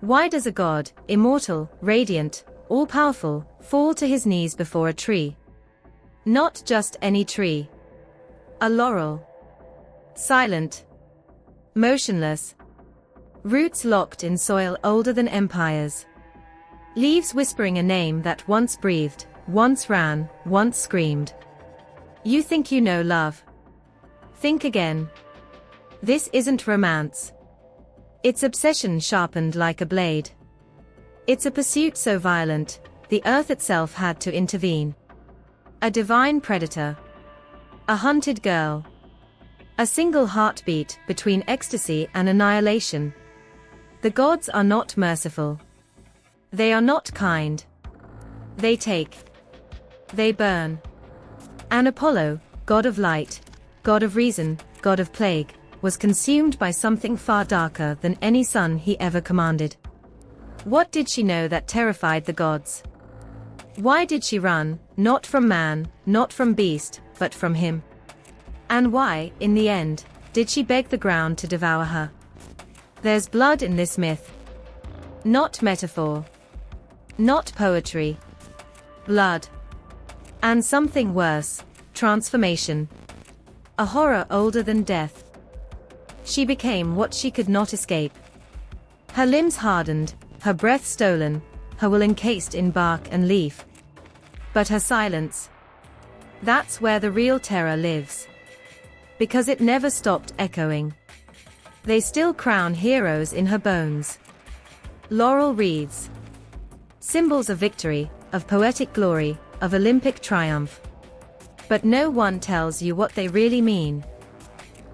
Why does a god, immortal, radiant, all-powerful, fall to his knees before a tree? Not just any tree. A laurel. Silent. Motionless. Roots locked in soil older than empires. Leaves whispering a name that once breathed, once ran, once screamed. You think you know love? Think again. This isn't romance. It's obsession sharpened like a blade. It's a pursuit so violent, the earth itself had to intervene. A divine predator. A hunted girl. A single heartbeat between ecstasy and annihilation. The gods are not merciful. They are not kind. They take. They burn. And Apollo, god of light, god of reason, god of plague, was consumed by something far darker than any sun he ever commanded. What did she know that terrified the gods? Why did she run, not from man, not from beast, but from him? And why, in the end, did she beg the ground to devour her? There's blood in this myth. Not metaphor. Not poetry. Blood. And something worse, transformation. A horror older than death. She became what she could not escape. Her limbs hardened, her breath stolen, her will encased in bark and leaf. But her silence. That's where the real terror lives. Because it never stopped echoing. They still crown heroes in her bones. Laurel wreaths. Symbols of victory, of poetic glory, of Olympic triumph. But no one tells you what they really mean.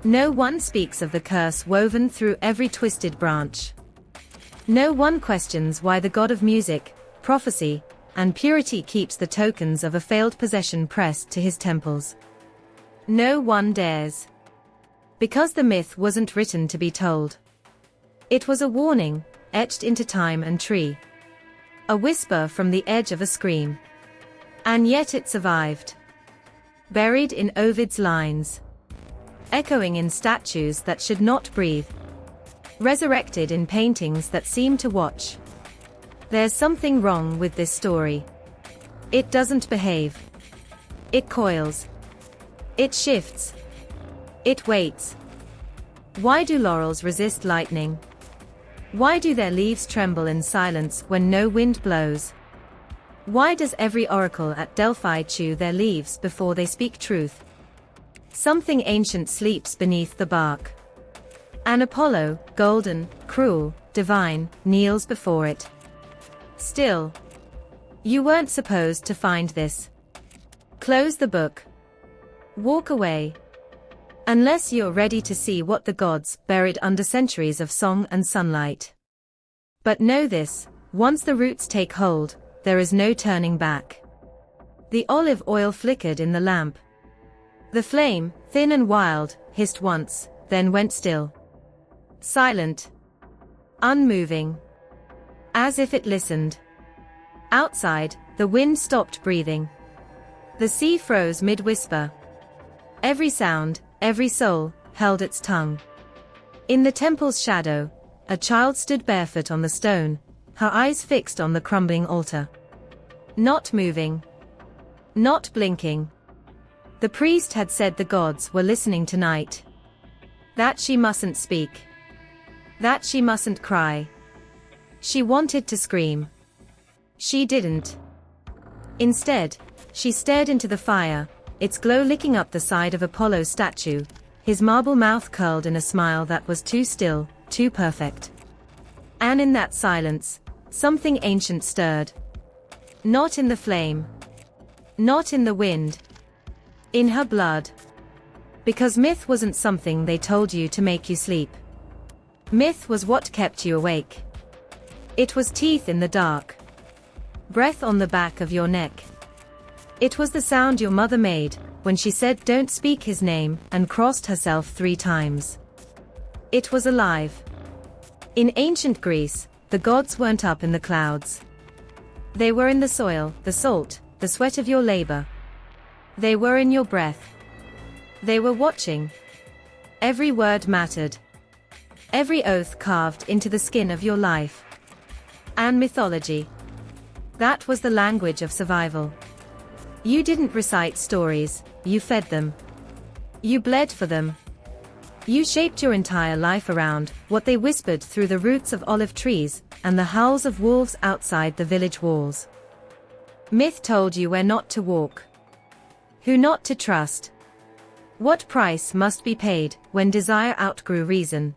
No one speaks of the curse woven through every twisted branch. No one questions why the god of music, prophecy, and purity keeps the tokens of a failed possession pressed to his temples. No one dares. Because the myth wasn't written to be told. It was a warning, etched into time and tree. A whisper from the edge of a scream. And yet it survived. Buried in Ovid's lines. Echoing in statues that should not breathe. Resurrected in paintings that seem to watch. There's something wrong with this story. It doesn't behave. It coils. It shifts. It waits. Why do laurels resist lightning? Why do their leaves tremble in silence when no wind blows? Why does every oracle at Delphi chew their leaves before they speak truth? Something ancient sleeps beneath the bark. And Apollo, golden, cruel, divine, kneels before it. Still. You weren't supposed to find this. Close the book. Walk away. Unless you're ready to see what the gods buried under centuries of song and sunlight. But know this, once the roots take hold, there is no turning back. The olive oil flickered in the lamp. The flame, thin and wild, hissed once, then went still. Silent. Unmoving. As if it listened. Outside, the wind stopped breathing. The sea froze mid-whisper. Every sound, every soul, held its tongue. In the temple's shadow, a child stood barefoot on the stone, her eyes fixed on the crumbling altar. Not moving. Not blinking. The priest had said the gods were listening tonight. That she mustn't speak. That she mustn't cry. She wanted to scream. She didn't. Instead, she stared into the fire, its glow licking up the side of Apollo's statue, his marble mouth curled in a smile that was too still, too perfect. And in that silence, something ancient stirred. Not in the flame. Not in the wind. In her blood. Because myth wasn't something they told you to make you sleep. Myth was what kept you awake. It was teeth in the dark. Breath on the back of your neck. It was the sound your mother made when she said don't speak his name and crossed herself 3 times. It was alive. In ancient Greece, the gods weren't up in the clouds. They were in the soil, the salt, the sweat of your labor. They were in your breath. They were watching. Every word mattered. Every oath carved into the skin of your life. And mythology. That was the language of survival. You didn't recite stories, you fed them. You bled for them. You shaped your entire life around what they whispered through the roots of olive trees and the howls of wolves outside the village walls. Myth told you where not to walk, who not to trust, what price must be paid when desire outgrew reason.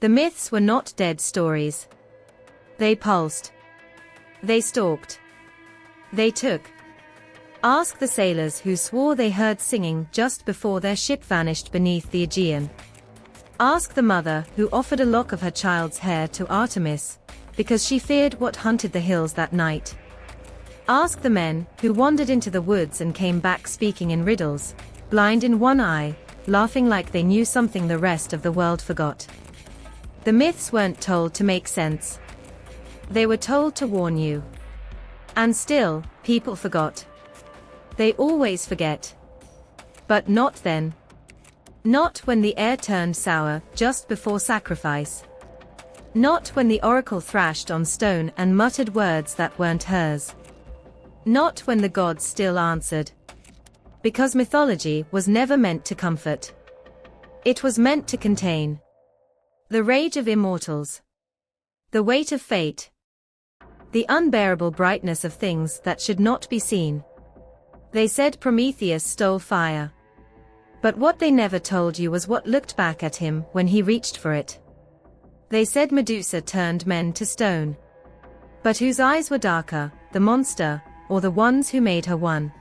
The myths were not dead stories. They pulsed. They stalked. They took. Ask the sailors who swore they heard singing just before their ship vanished beneath the Aegean. Ask the mother who offered a lock of her child's hair to Artemis, because she feared what hunted the hills that night. Ask the men who wandered into the woods and came back speaking in riddles, blind in one eye, laughing like they knew something the rest of the world forgot. The myths weren't told to make sense. They were told to warn you. And still, people forgot. They always forget. But not then. Not when the air turned sour just before sacrifice. Not when the oracle thrashed on stone and muttered words that weren't hers. Not when the gods still answered. Because mythology was never meant to comfort. It was meant to contain. The rage of immortals. The weight of fate. The unbearable brightness of things that should not be seen. They said Prometheus stole fire. But what they never told you was what looked back at him when he reached for it. They said Medusa turned men to stone. But whose eyes were darker, the monster, or the ones who made her one?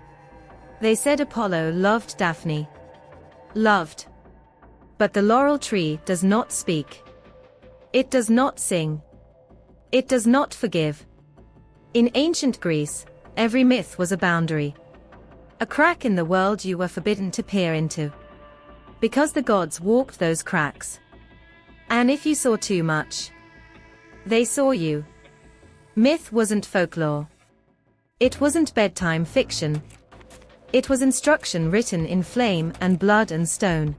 They said Apollo loved Daphne. Loved. But the laurel tree does not speak. It does not sing. It does not forgive. In ancient Greece, every myth was a boundary. A crack in the world you were forbidden to peer into. Because the gods walked those cracks. And if you saw too much, they saw you. Myth wasn't folklore. It wasn't bedtime fiction. It was instruction written in flame and blood and stone.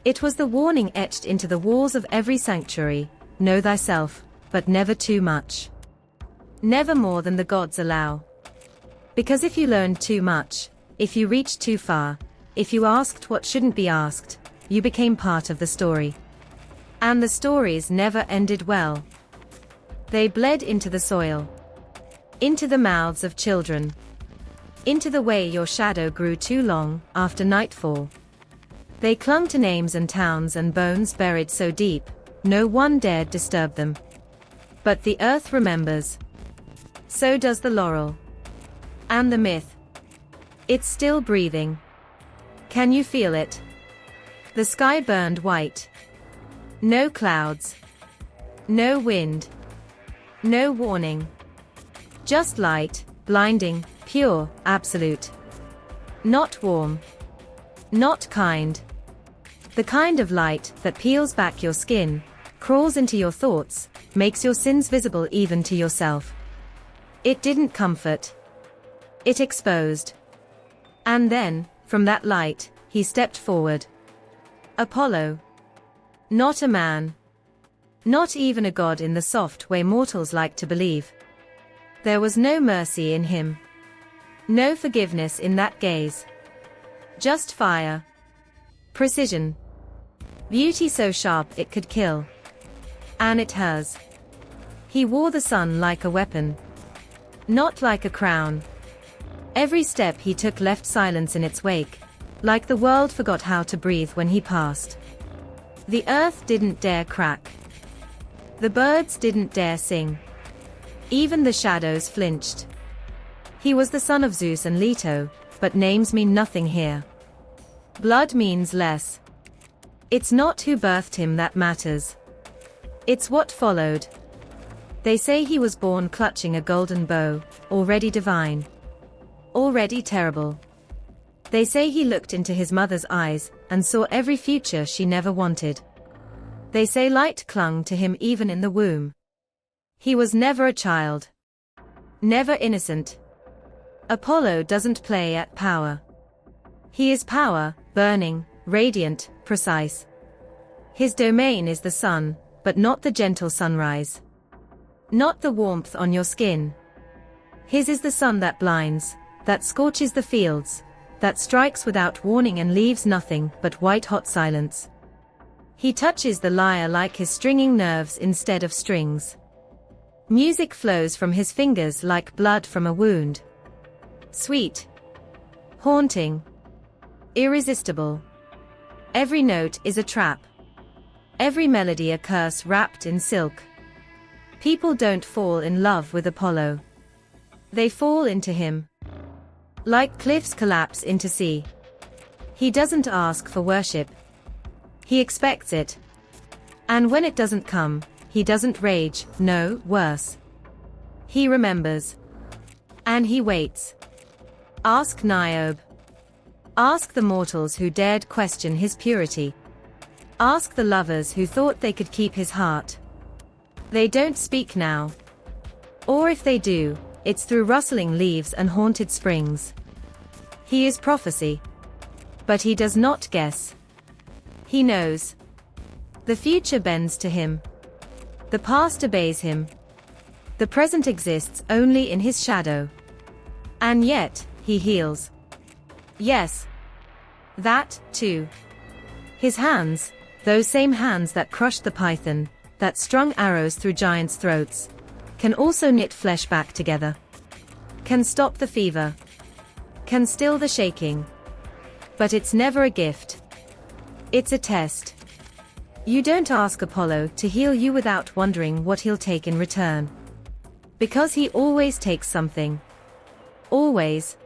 It was the warning etched into the walls of every sanctuary: know thyself, but never too much. Never more than the gods allow. Because if you learned too much, if you reached too far, if you asked what shouldn't be asked, you became part of the story. And the stories never ended well. They bled into the soil. Into the mouths of children. Into the way your shadow grew too long after nightfall. They clung to names and towns and bones buried so deep, no one dared disturb them. But the earth remembers. So does the laurel. And the myth. It's still breathing. Can you feel it? The sky burned white. No clouds. No wind. No warning. Just light, blinding, pure, absolute. Not warm. Not kind. The kind of light that peels back your skin, crawls into your thoughts, makes your sins visible even to yourself. It didn't comfort. It exposed. And then, from that light, he stepped forward. Apollo. Not a man. Not even a god in the soft way mortals like to believe. There was no mercy in him. No forgiveness in that gaze. Just fire. Precision. Beauty so sharp it could kill. And it has. He wore the sun like a weapon. Not like a crown. Every step he took left silence in its wake, like the world forgot how to breathe when he passed. The earth didn't dare crack. The birds didn't dare sing. Even the shadows flinched. He was the son of Zeus and Leto, but names mean nothing here. Blood means less. It's not who birthed him that matters. It's what followed. They say he was born clutching a golden bow, already divine. Already terrible. They say he looked into his mother's eyes and saw every future she never wanted. They say light clung to him even in the womb. He was never a child. Never innocent. Apollo doesn't play at power. He is power, burning, radiant, precise. His domain is the sun, but not the gentle sunrise. not the warmth on your skin. His is the sun that blinds, that scorches the fields, that strikes without warning and leaves nothing but white-hot silence. He touches the lyre like his stringing nerves instead of strings. Music flows from his fingers like blood from a wound. Sweet, haunting, irresistible. Every note is a trap. Every melody a curse wrapped in silk. People don't fall in love with Apollo. They fall into him. Like cliffs collapse into sea. He doesn't ask for worship. He expects it. And when it doesn't come, he doesn't rage, no, worse. He remembers. And he waits. Ask Niobe. Ask the mortals who dared question his purity. Ask the lovers who thought they could keep his heart. They don't speak now. Or if they do, it's through rustling leaves and haunted springs. He is prophecy. But he does not guess. He knows. The future bends to him. The past obeys him. The present exists only in his shadow. And yet, he heals. Yes. That, too. His hands, those same hands that crushed the python, that strung arrows through giants' throats, can also knit flesh back together. Can stop the fever. Can still the shaking. But it's never a gift. It's a test. You don't ask Apollo to heal you without wondering what he'll take in return. Because he always takes something. Always.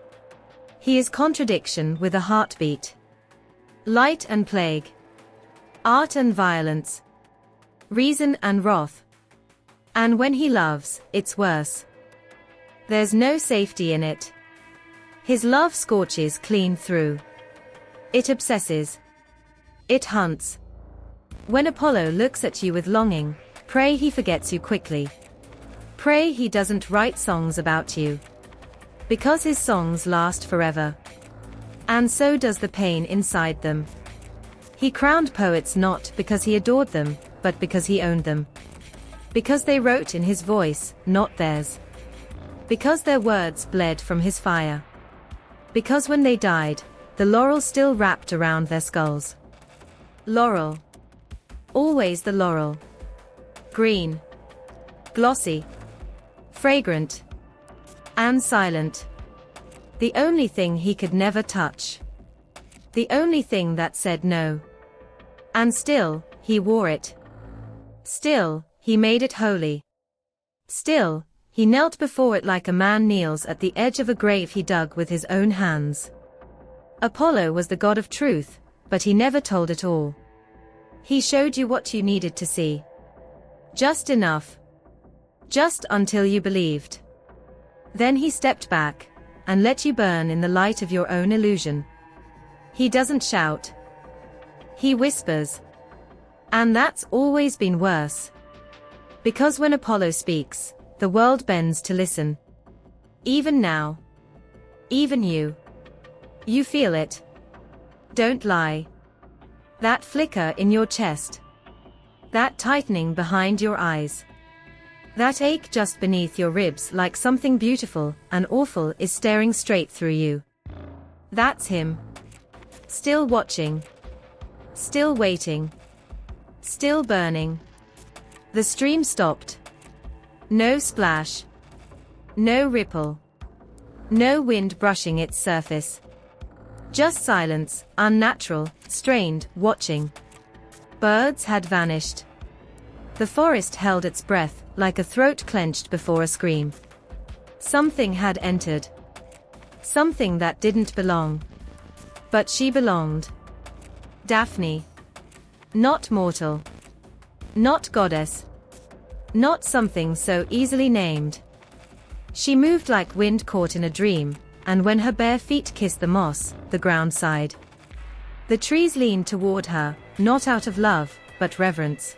He is contradiction with a heartbeat. Light and plague. Art and violence. Reason and wrath. And when he loves, it's worse. There's no safety in it. His love scorches clean through. It obsesses. It hunts. When Apollo looks at you with longing, pray he forgets you quickly. Pray he doesn't write songs about you. Because his songs last forever. And so does the pain inside them. He crowned poets not because he adored them, but because he owned them. Because they wrote in his voice, not theirs. Because their words bled from his fire. Because when they died, the laurel still wrapped around their skulls. Laurel. Always the laurel. Green. Glossy. Fragrant. And silent. The only thing he could never touch. The only thing that said no. And still, he wore it. Still, he made it holy. Still, he knelt before it like a man kneels at the edge of a grave he dug with his own hands. Apollo was the god of truth, but he never told it all. He showed you what you needed to see. Just enough. Just until you believed. Then he stepped back, and let you burn in the light of your own illusion. He doesn't shout. He whispers. And that's always been worse. Because when Apollo speaks, the world bends to listen. Even now. Even you. You feel it. Don't lie. That flicker in your chest. That tightening behind your eyes. That ache just beneath your ribs like something beautiful and awful is staring straight through you. That's him. Still watching. Still waiting. Still burning. The stream stopped. No splash. No ripple. No wind brushing its surface. Just silence, unnatural, strained, watching. Birds had vanished. The forest held its breath, like a throat clenched before a scream. Something had entered. Something that didn't belong. But she belonged. Daphne. Not mortal. Not goddess. Not something so easily named. She moved like wind caught in a dream, and when her bare feet kissed the moss, the ground sighed. The trees leaned toward her, not out of love, but reverence.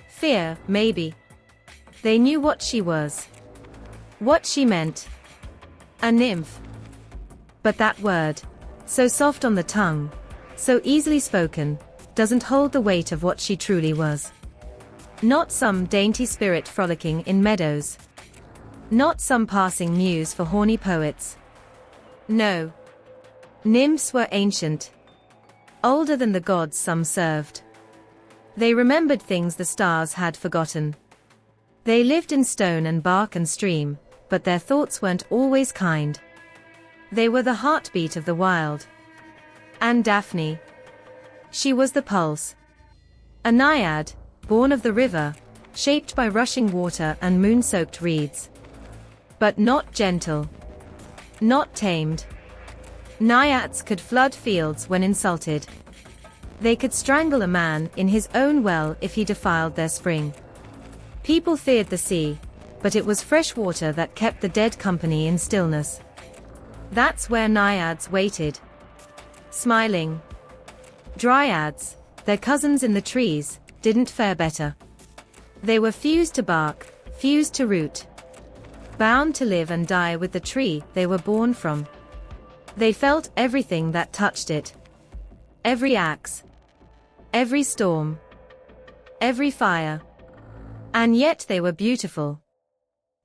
Fear, maybe. They knew what she was. What she meant. A nymph. But that word, so soft on the tongue, so easily spoken, doesn't hold the weight of what she truly was. Not some dainty spirit frolicking in meadows. Not some passing muse for horny poets. No. Nymphs were ancient. Older than the gods some served. They remembered things the stars had forgotten. They lived in stone and bark and stream, but their thoughts weren't always kind. They were the heartbeat of the wild. And Daphne. She was the pulse. A naiad, born of the river, shaped by rushing water and moon-soaked reeds. But not gentle. Not tamed. Naiads could flood fields when insulted. They could strangle a man in his own well if he defiled their spring. People feared the sea, but it was fresh water that kept the dead company in stillness. That's where naiads waited. Smiling. Dryads, their cousins in the trees, didn't fare better. They were fused to bark, fused to root. Bound to live and die with the tree they were born from. They felt everything that touched it. Every axe. Every storm. Every fire. And yet they were beautiful.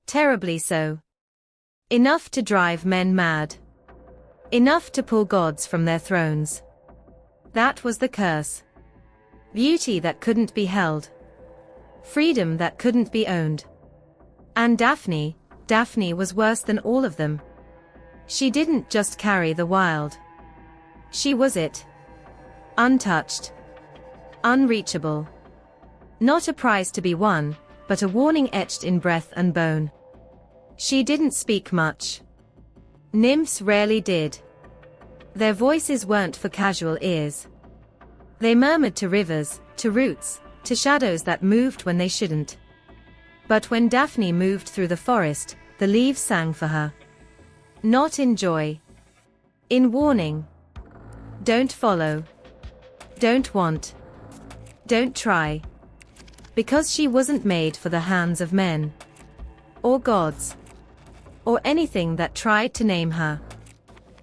Terribly so. Enough to drive men mad. Enough to pull gods from their thrones. That was the curse. Beauty that couldn't be held. Freedom that couldn't be owned. And Daphne was worse than all of them. She didn't just carry the wild. She was it. Untouched. Unreachable. Not a prize to be won, but a warning etched in breath and bone. She didn't speak much. Nymphs rarely did. Their voices weren't for casual ears. They murmured to rivers, to roots, to shadows that moved when they shouldn't. But when Daphne moved through the forest, the leaves sang for her. Not in joy. In warning. Don't follow. Don't want. Don't try. Because she wasn't made for the hands of men. Or gods. Or anything that tried to name her.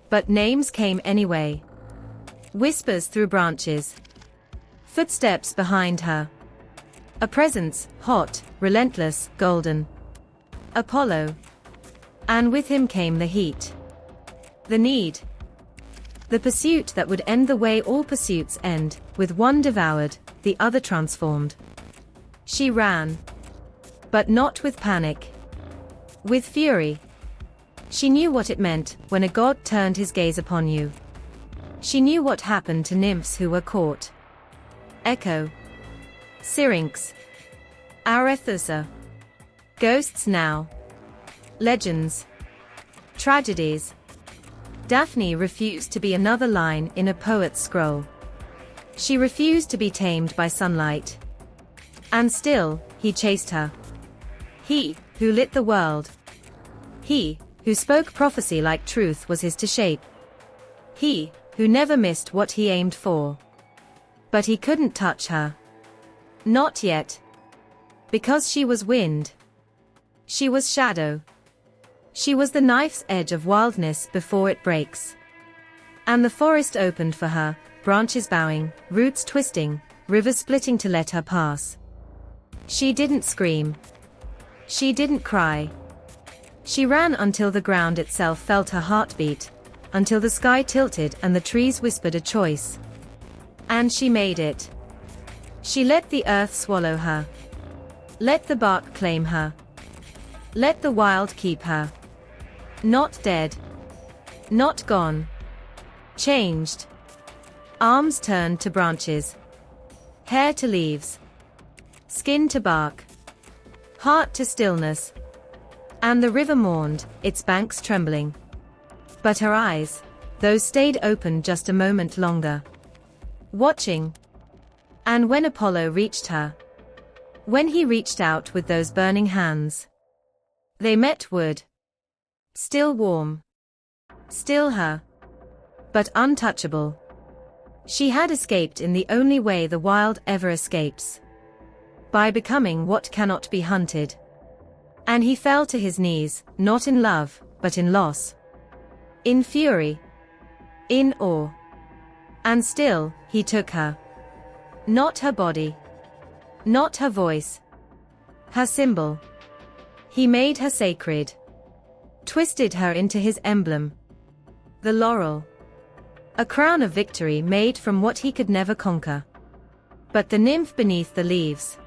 But names came anyway. Whispers through branches. Footsteps behind her. A presence, hot, relentless, golden. Apollo. And with him came the heat. The need. The pursuit that would end the way all pursuits end, with one devoured, the other transformed. She ran. But not with panic. With fury. She knew what it meant when a god turned his gaze upon you. She knew what happened to nymphs who were caught. Echo. Syrinx. Arethusa. Ghosts now. Legends. Tragedies. Daphne refused to be another line in a poet's scroll. She refused to be tamed by sunlight. And still, he chased her. He, who lit the world. He, who spoke prophecy like truth was his to shape. He, who never missed what he aimed for. But he couldn't touch her. Not yet. Because she was wind. She was shadow. She was the knife's edge of wildness before it breaks. And the forest opened for her, branches bowing, roots twisting, rivers splitting to let her pass. She didn't scream. She didn't cry. She ran until the ground itself felt her heartbeat, until the sky tilted and the trees whispered a choice. And she made it. She let the earth swallow her. Let the bark claim her. Let the wild keep her. Not dead. Not gone. Changed. Arms turned to branches. Hair to leaves. Skin to bark. Heart to stillness. And the river mourned, its banks trembling. But her eyes, those stayed open just a moment longer. Watching. And when Apollo reached her. When he reached out with those burning hands. They met wood. Still warm. Still her. But untouchable. She had escaped in the only way the wild ever escapes. By becoming what cannot be hunted. And he fell to his knees, not in love, but in loss. In fury. In awe. And still, he took her. Not her body. Not her voice. Her symbol. He made her sacred. Twisted her into his emblem. The laurel. A crown of victory made from what he could never conquer. But the nymph beneath the leaves.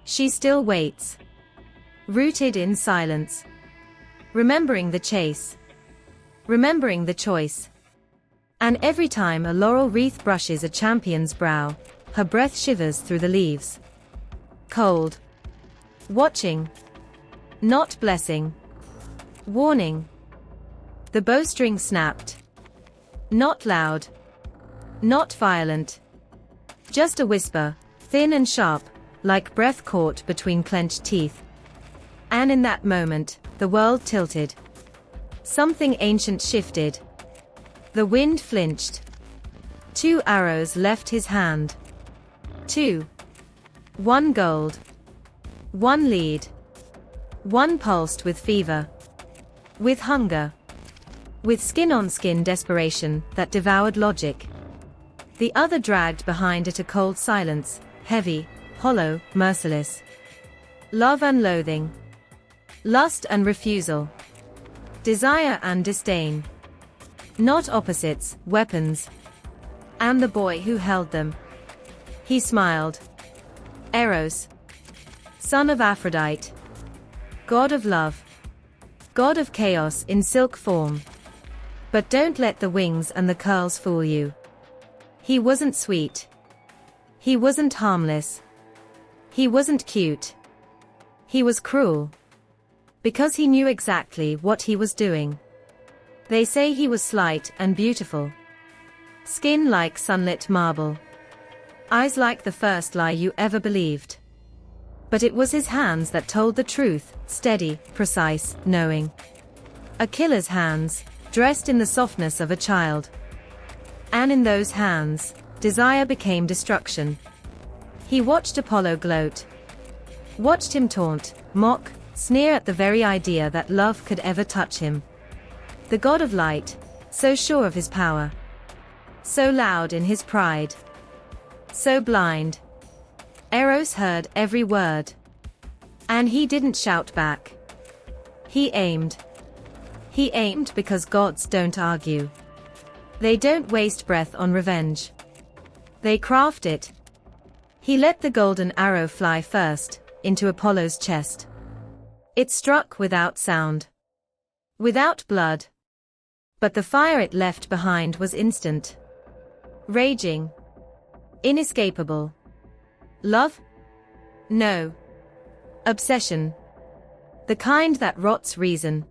She still waits. Rooted in silence. Remembering the chase. Remembering the choice. And every time a laurel wreath brushes a champion's brow, her breath shivers through the leaves. Cold. Watching. Not blessing. Warning. The bowstring snapped. Not loud. Not violent. Just a whisper, thin and sharp, like breath caught between clenched teeth. And in that moment, the world tilted. Something ancient shifted. The wind flinched. 2 arrows left his hand. 2. 1 gold. 1 lead. 1 pulsed with fever. With hunger. With skin-on-skin desperation that devoured logic. The other dragged behind it a cold silence, heavy, hollow, merciless. Love and loathing. Lust and refusal. Desire and disdain. Not opposites, weapons. And the boy who held them. He smiled. Eros. Son of Aphrodite. God of love. God of chaos in silk form. But don't let the wings and the curls fool you. He wasn't sweet. He wasn't harmless. He wasn't cute. He was cruel. Because he knew exactly what he was doing. They say he was slight and beautiful. Skin like sunlit marble. Eyes like the first lie you ever believed. But it was his hands that told the truth, steady, precise, knowing. A killer's hands, dressed in the softness of a child. And in those hands, desire became destruction. He watched Apollo gloat. Watched him taunt, mock, sneer at the very idea that love could ever touch him. The god of light, so sure of his power. So loud in his pride. So blind. Eros heard every word. And he didn't shout back. He aimed. He aimed because gods don't argue. They don't waste breath on revenge. They craft it. He let the golden arrow fly first, into Apollo's chest. It struck without sound. Without blood. But the fire it left behind was instant. Raging. Inescapable. Love? No. Obsession. The kind that rots reason.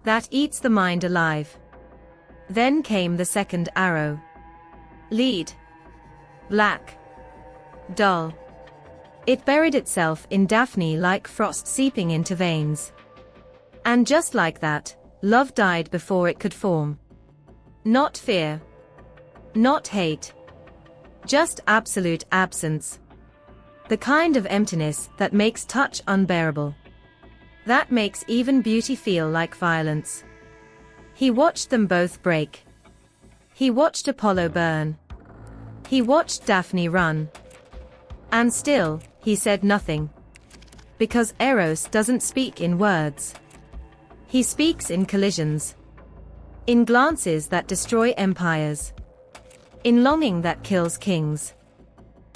That eats the mind alive. Then came the second arrow. Lead. Black. Dull. It buried itself in Daphne like frost seeping into veins. And just like that, love died before it could form. Not fear. Not hate. Just absolute absence. The kind of emptiness that makes touch unbearable. That makes even beauty feel like violence. He watched them both break. He watched Apollo burn. He watched Daphne run. And still, he said nothing. Because Eros doesn't speak in words. He speaks in collisions. In glances that destroy empires. In longing that kills kings.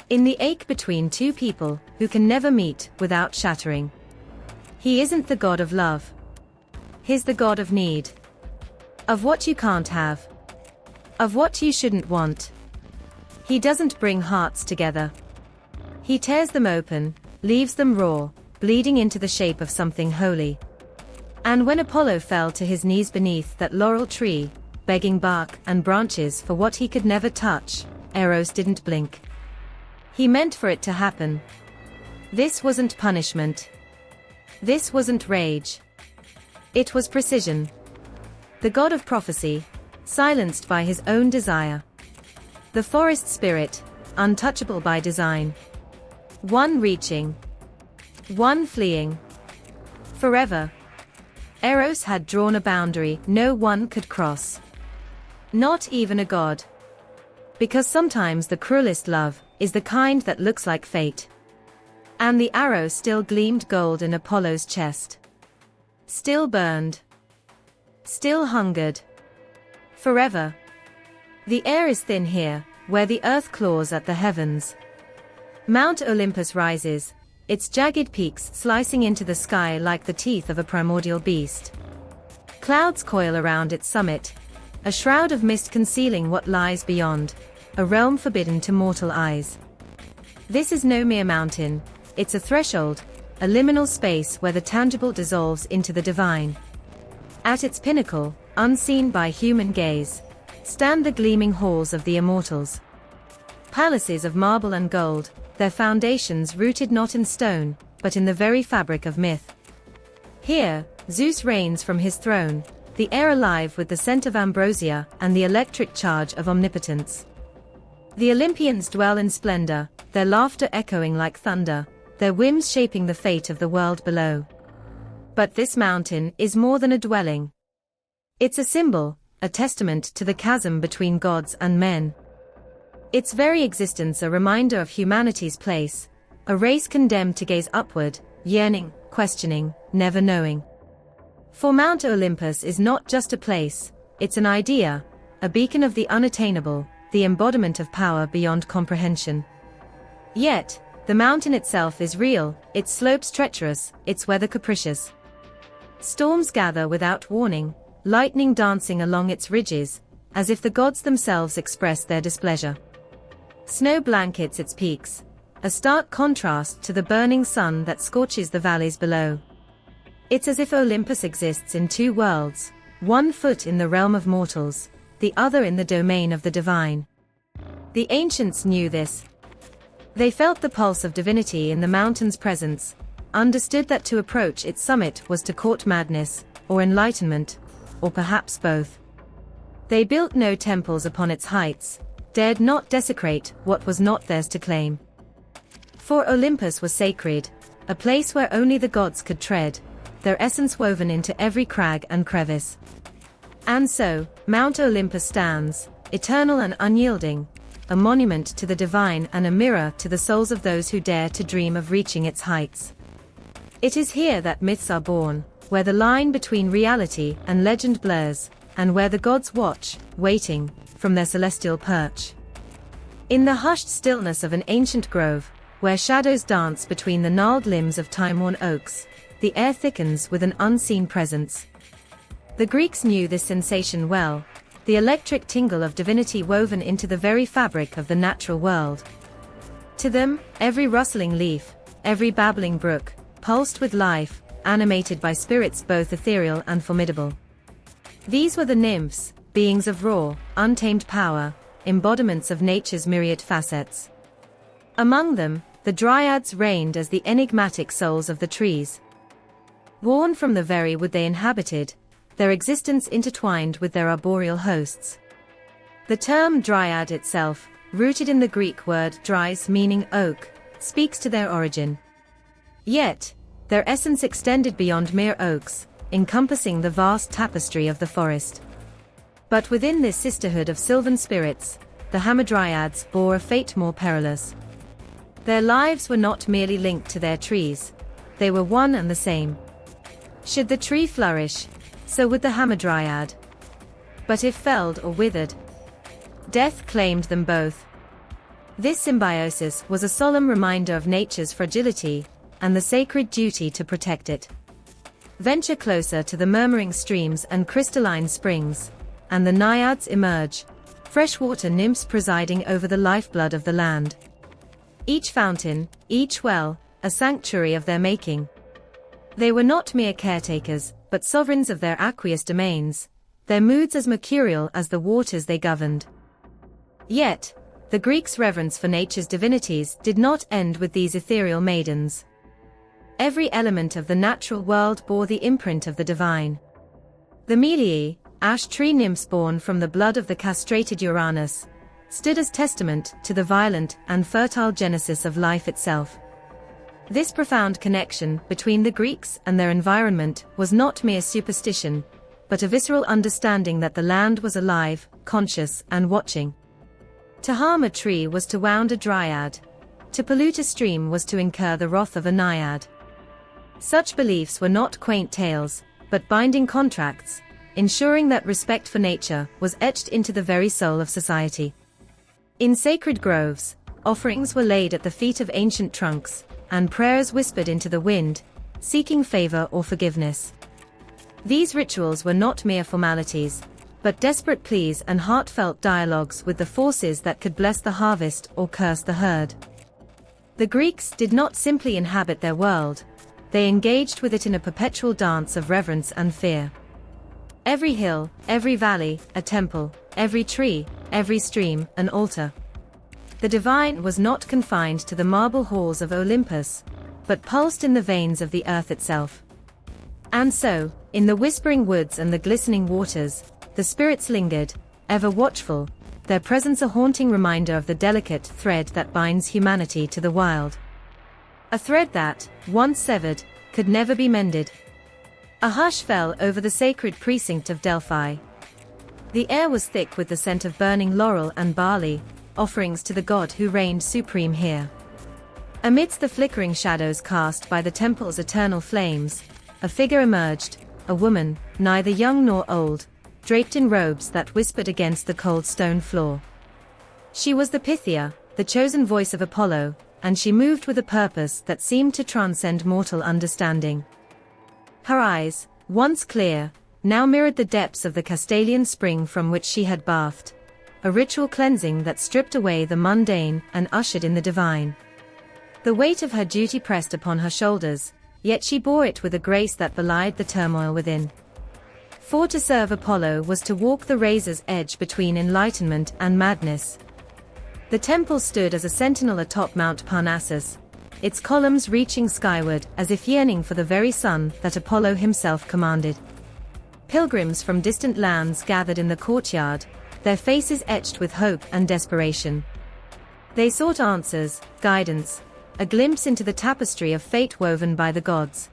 In the ache between two people who can never meet without shattering. He isn't the god of love. He's the god of need. Of what you can't have. Of what you shouldn't want. He doesn't bring hearts together. He tears them open, leaves them raw, bleeding into the shape of something holy. And when Apollo fell to his knees beneath that laurel tree, begging bark and branches for what he could never touch, Eros didn't blink. He meant for it to happen. This wasn't punishment. This wasn't rage. It was precision. The god of prophecy, silenced by his own desire. The forest spirit, untouchable by design. One reaching. One fleeing. Forever. Eros had drawn a boundary no one could cross. Not even a god. Because sometimes the cruelest love is the kind that looks like fate. And the arrow still gleamed gold in Apollo's chest. Still burned. Still hungered. Forever. The air is thin here, where the earth claws at the heavens. Mount Olympus rises, its jagged peaks slicing into the sky like the teeth of a primordial beast. Clouds coil around its summit, a shroud of mist concealing what lies beyond, a realm forbidden to mortal eyes. This is no mere mountain, it's a threshold, a liminal space where the tangible dissolves into the divine. At its pinnacle, unseen by human gaze, stand the gleaming halls of the immortals. Palaces of marble and gold, their foundations rooted not in stone, but in the very fabric of myth. Here, Zeus reigns from his throne, the air alive with the scent of ambrosia and the electric charge of omnipotence. The Olympians dwell in splendor, their laughter echoing like thunder, their whims shaping the fate of the world below. But this mountain is more than a dwelling. It's a symbol, a testament to the chasm between gods and men. Its very existence a reminder of humanity's place, a race condemned to gaze upward, yearning, questioning, never knowing. For Mount Olympus is not just a place, it's an idea, a beacon of the unattainable, the embodiment of power beyond comprehension. Yet, the mountain itself is real, its slopes treacherous, its weather capricious. Storms gather without warning, lightning dancing along its ridges, as if the gods themselves express their displeasure. Snow blankets its peaks, a stark contrast to the burning sun that scorches the valleys below. It's as if Olympus exists in two worlds, one foot in the realm of mortals, the other in the domain of the divine. The ancients knew this. They felt the pulse of divinity in the mountain's presence, understood that to approach its summit was to court madness, or enlightenment, or perhaps both. They built no temples upon its heights, dared not desecrate what was not theirs to claim. For Olympus was sacred, a place where only the gods could tread, their essence woven into every crag and crevice. And so, Mount Olympus stands, eternal and unyielding, a monument to the divine and a mirror to the souls of those who dare to dream of reaching its heights. It is here that myths are born, where the line between reality and legend blurs, and where the gods watch, waiting, from their celestial perch. In the hushed stillness of an ancient grove, where shadows dance between the gnarled limbs of time-worn oaks, the air thickens with an unseen presence. The Greeks knew this sensation well, the electric tingle of divinity woven into the very fabric of the natural world. To them, every rustling leaf, every babbling brook, pulsed with life, animated by spirits both ethereal and formidable. These were the nymphs, beings of raw, untamed power, embodiments of nature's myriad facets. Among them, the dryads reigned as the enigmatic souls of the trees. Born from the very wood they inhabited, their existence intertwined with their arboreal hosts. The term dryad itself, rooted in the Greek word dries meaning oak, speaks to their origin. Yet, their essence extended beyond mere oaks, encompassing the vast tapestry of the forest. But within this sisterhood of sylvan spirits, the hamadryads bore a fate more perilous. Their lives were not merely linked to their trees, they were one and the same. Should the tree flourish, so would the hamadryad. But if felled or withered, death claimed them both. This symbiosis was a solemn reminder of nature's fragility, and the sacred duty to protect it. Venture closer to the murmuring streams and crystalline springs, and the naiads emerge, freshwater nymphs presiding over the lifeblood of the land. Each fountain, each well, a sanctuary of their making. They were not mere caretakers, but sovereigns of their aqueous domains, their moods as mercurial as the waters they governed. Yet, the Greeks' reverence for nature's divinities did not end with these ethereal maidens. Every element of the natural world bore the imprint of the divine. The Meliae, ash tree nymphs born from the blood of the castrated Uranus, stood as testament to the violent and fertile genesis of life itself. This profound connection between the Greeks and their environment was not mere superstition, but a visceral understanding that the land was alive, conscious, and watching. To harm a tree was to wound a dryad. To pollute a stream was to incur the wrath of a naiad. Such beliefs were not quaint tales, but binding contracts, ensuring that respect for nature was etched into the very soul of society. In sacred groves, offerings were laid at the feet of ancient trunks, and prayers whispered into the wind, seeking favor or forgiveness. These rituals were not mere formalities, but desperate pleas and heartfelt dialogues with the forces that could bless the harvest or curse the herd. The Greeks did not simply inhabit their world, they engaged with it in a perpetual dance of reverence and fear. Every hill, every valley, a temple; every tree, every stream, an altar. The divine was not confined to the marble halls of Olympus, but pulsed in the veins of the earth itself. And so, in the whispering woods and the glistening waters, the spirits lingered, ever watchful, their presence a haunting reminder of the delicate thread that binds humanity to the wild. A thread that, once severed, could never be mended. A hush fell over the sacred precinct of Delphi. The air was thick with the scent of burning laurel and barley, offerings to the god who reigned supreme here. Amidst the flickering shadows cast by the temple's eternal flames, a figure emerged, a woman, neither young nor old, draped in robes that whispered against the cold stone floor. She was the Pythia, the chosen voice of Apollo, and she moved with a purpose that seemed to transcend mortal understanding. Her eyes, once clear, now mirrored the depths of the Castalian spring from which she had bathed, a ritual cleansing that stripped away the mundane and ushered in the divine. The weight of her duty pressed upon her shoulders, yet she bore it with a grace that belied the turmoil within. For to serve Apollo was to walk the razor's edge between enlightenment and madness. The temple stood as a sentinel atop Mount Parnassus, its columns reaching skyward as if yearning for the very sun that Apollo himself commanded. Pilgrims from distant lands gathered in the courtyard, their faces etched with hope and desperation. They sought answers, guidance, a glimpse into the tapestry of fate woven by the gods.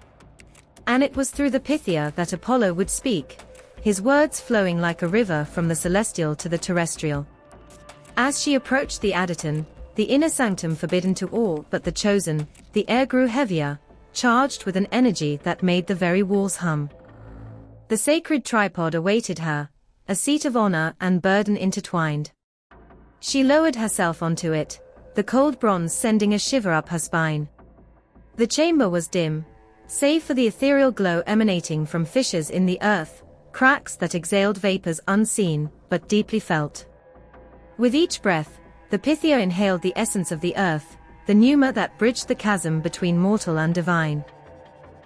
And it was through the Pythia that Apollo would speak, his words flowing like a river from the celestial to the terrestrial. As she approached the Adyton, the inner sanctum forbidden to all but the chosen, the air grew heavier, charged with an energy that made the very walls hum. The sacred tripod awaited her, a seat of honor and burden intertwined. She lowered herself onto it, the cold bronze sending a shiver up her spine. The chamber was dim, save for the ethereal glow emanating from fissures in the earth, cracks that exhaled vapors unseen, but deeply felt. With each breath, the Pythia inhaled the essence of the earth, the pneuma that bridged the chasm between mortal and divine.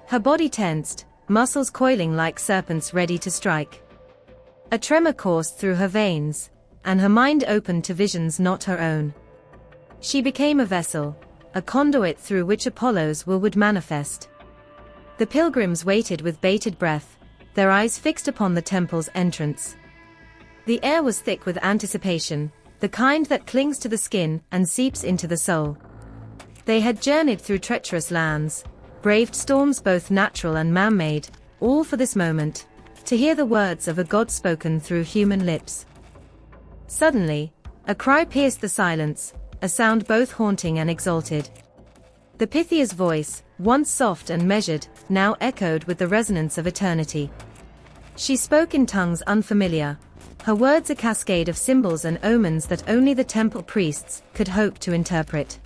Her body tensed, muscles coiling like serpents ready to strike. A tremor coursed through her veins, and her mind opened to visions not her own. She became a vessel, a conduit through which Apollo's will would manifest. The pilgrims waited with bated breath, their eyes fixed upon the temple's entrance. The air was thick with anticipation, the kind that clings to the skin and seeps into the soul. They had journeyed through treacherous lands, braved storms both natural and man-made, all for this moment, to hear the words of a god spoken through human lips. Suddenly, a cry pierced the silence, a sound both haunting and exalted. The Pythia's voice, once soft and measured, now echoed with the resonance of eternity. She spoke in tongues unfamiliar, her words a cascade of symbols and omens that only the temple priests could hope to interpret.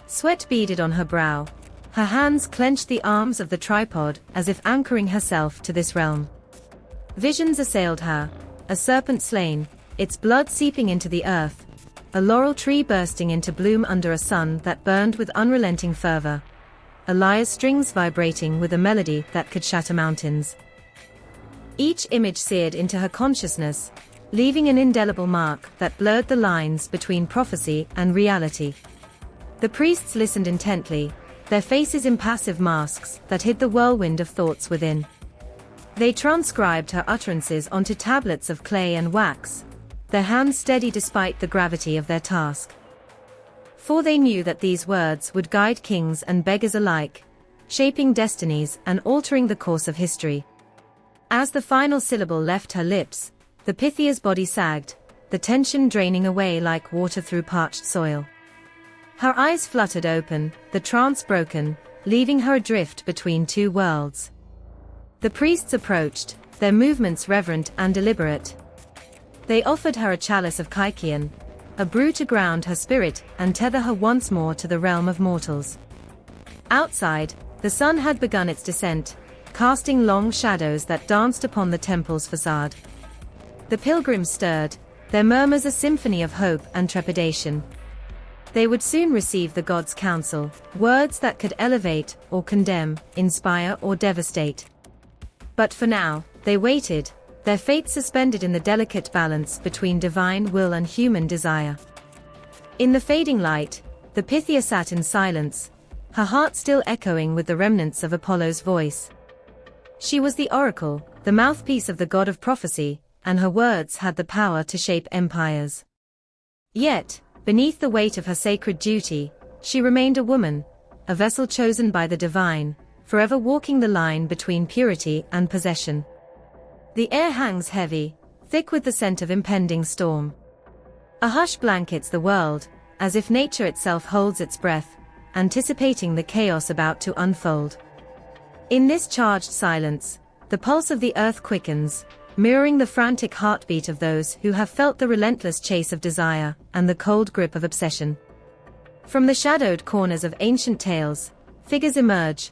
Sweat beaded on her brow, her hands clenched the arms of the tripod as if anchoring herself to this realm. Visions assailed her, a serpent slain, its blood seeping into the earth, a laurel tree bursting into bloom under a sun that burned with unrelenting fervor, a lyre's strings vibrating with a melody that could shatter mountains. Each image seared into her consciousness, leaving an indelible mark that blurred the lines between prophecy and reality. The priests listened intently, their faces impassive masks that hid the whirlwind of thoughts within. They transcribed her utterances onto tablets of clay and wax, their hands steady despite the gravity of their task. For they knew that these words would guide kings and beggars alike, shaping destinies and altering the course of history. As the final syllable left her lips, the Pythia's body sagged, the tension draining away like water through parched soil. Her eyes fluttered open, the trance broken, leaving her adrift between two worlds. The priests approached, their movements reverent and deliberate. They offered her a chalice of Kykeon, a brew to ground her spirit and tether her once more to the realm of mortals. Outside, the sun had begun its descent, casting long shadows that danced upon the temple's facade. The pilgrims stirred, their murmurs a symphony of hope and trepidation. They would soon receive the gods' counsel, words that could elevate or condemn, inspire or devastate. But for now, they waited, their fate suspended in the delicate balance between divine will and human desire. In the fading light, the Pythia sat in silence, her heart still echoing with the remnants of Apollo's voice. She was the oracle, the mouthpiece of the god of prophecy, and her words had the power to shape empires. Yet, beneath the weight of her sacred duty, she remained a woman, a vessel chosen by the divine, forever walking the line between purity and possession. The air hangs heavy, thick with the scent of impending storm. A hush blankets the world, as if nature itself holds its breath, anticipating the chaos about to unfold. In this charged silence, the pulse of the earth quickens, mirroring the frantic heartbeat of those who have felt the relentless chase of desire and the cold grip of obsession. From the shadowed corners of ancient tales, figures emerge,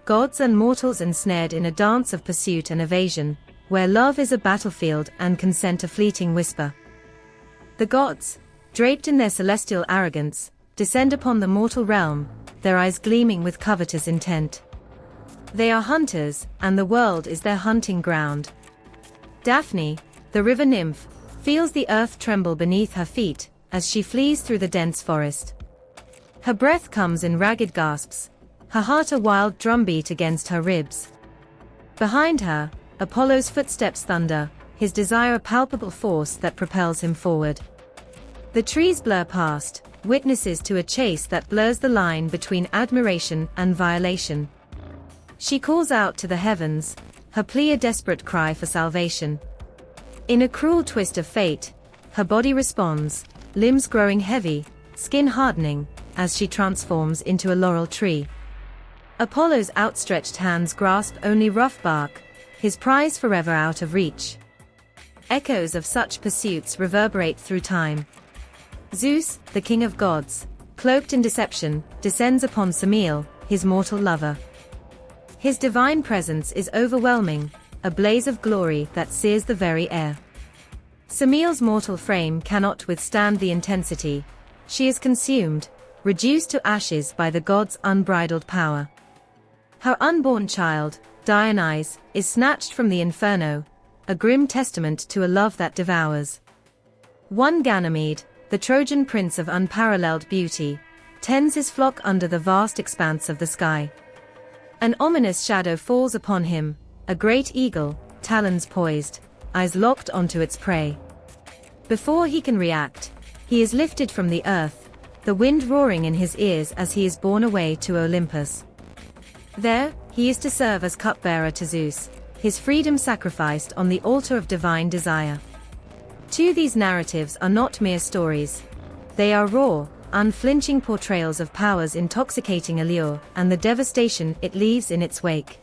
gods and mortals ensnared in a dance of pursuit and evasion, where love is a battlefield and consent a fleeting whisper. The gods, draped in their celestial arrogance, descend upon the mortal realm, their eyes gleaming with covetous intent. They are hunters, and the world is their hunting ground. Daphne, the river nymph, feels the earth tremble beneath her feet as she flees through the dense forest. Her breath comes in ragged gasps, her heart a wild drumbeat against her ribs. Behind her, Apollo's footsteps thunder, his desire a palpable force that propels him forward. The trees blur past, witnesses to a chase that blurs the line between admiration and violation. She calls out to the heavens, her plea a desperate cry for salvation. In a cruel twist of fate, her body responds, limbs growing heavy, skin hardening, as she transforms into a laurel tree. Apollo's outstretched hands grasp only rough bark, his prize forever out of reach. Echoes of such pursuits reverberate through time. Zeus, the king of gods, cloaked in deception, descends upon Semele, his mortal lover. His divine presence is overwhelming, a blaze of glory that sears the very air. Semele's mortal frame cannot withstand the intensity. She is consumed, reduced to ashes by the god's unbridled power. Her unborn child, Dionysus, is snatched from the inferno, a grim testament to a love that devours. One Ganymede, the Trojan prince of unparalleled beauty, tends his flock under the vast expanse of the sky. An ominous shadow falls upon him, a great eagle, talons poised, eyes locked onto its prey. Before he can react, he is lifted from the earth, the wind roaring in his ears as he is borne away to Olympus. There, he is to serve as cupbearer to Zeus, his freedom sacrificed on the altar of divine desire. These narratives are not mere stories. They are raw, unflinching portrayals of power's intoxicating allure and the devastation it leaves in its wake.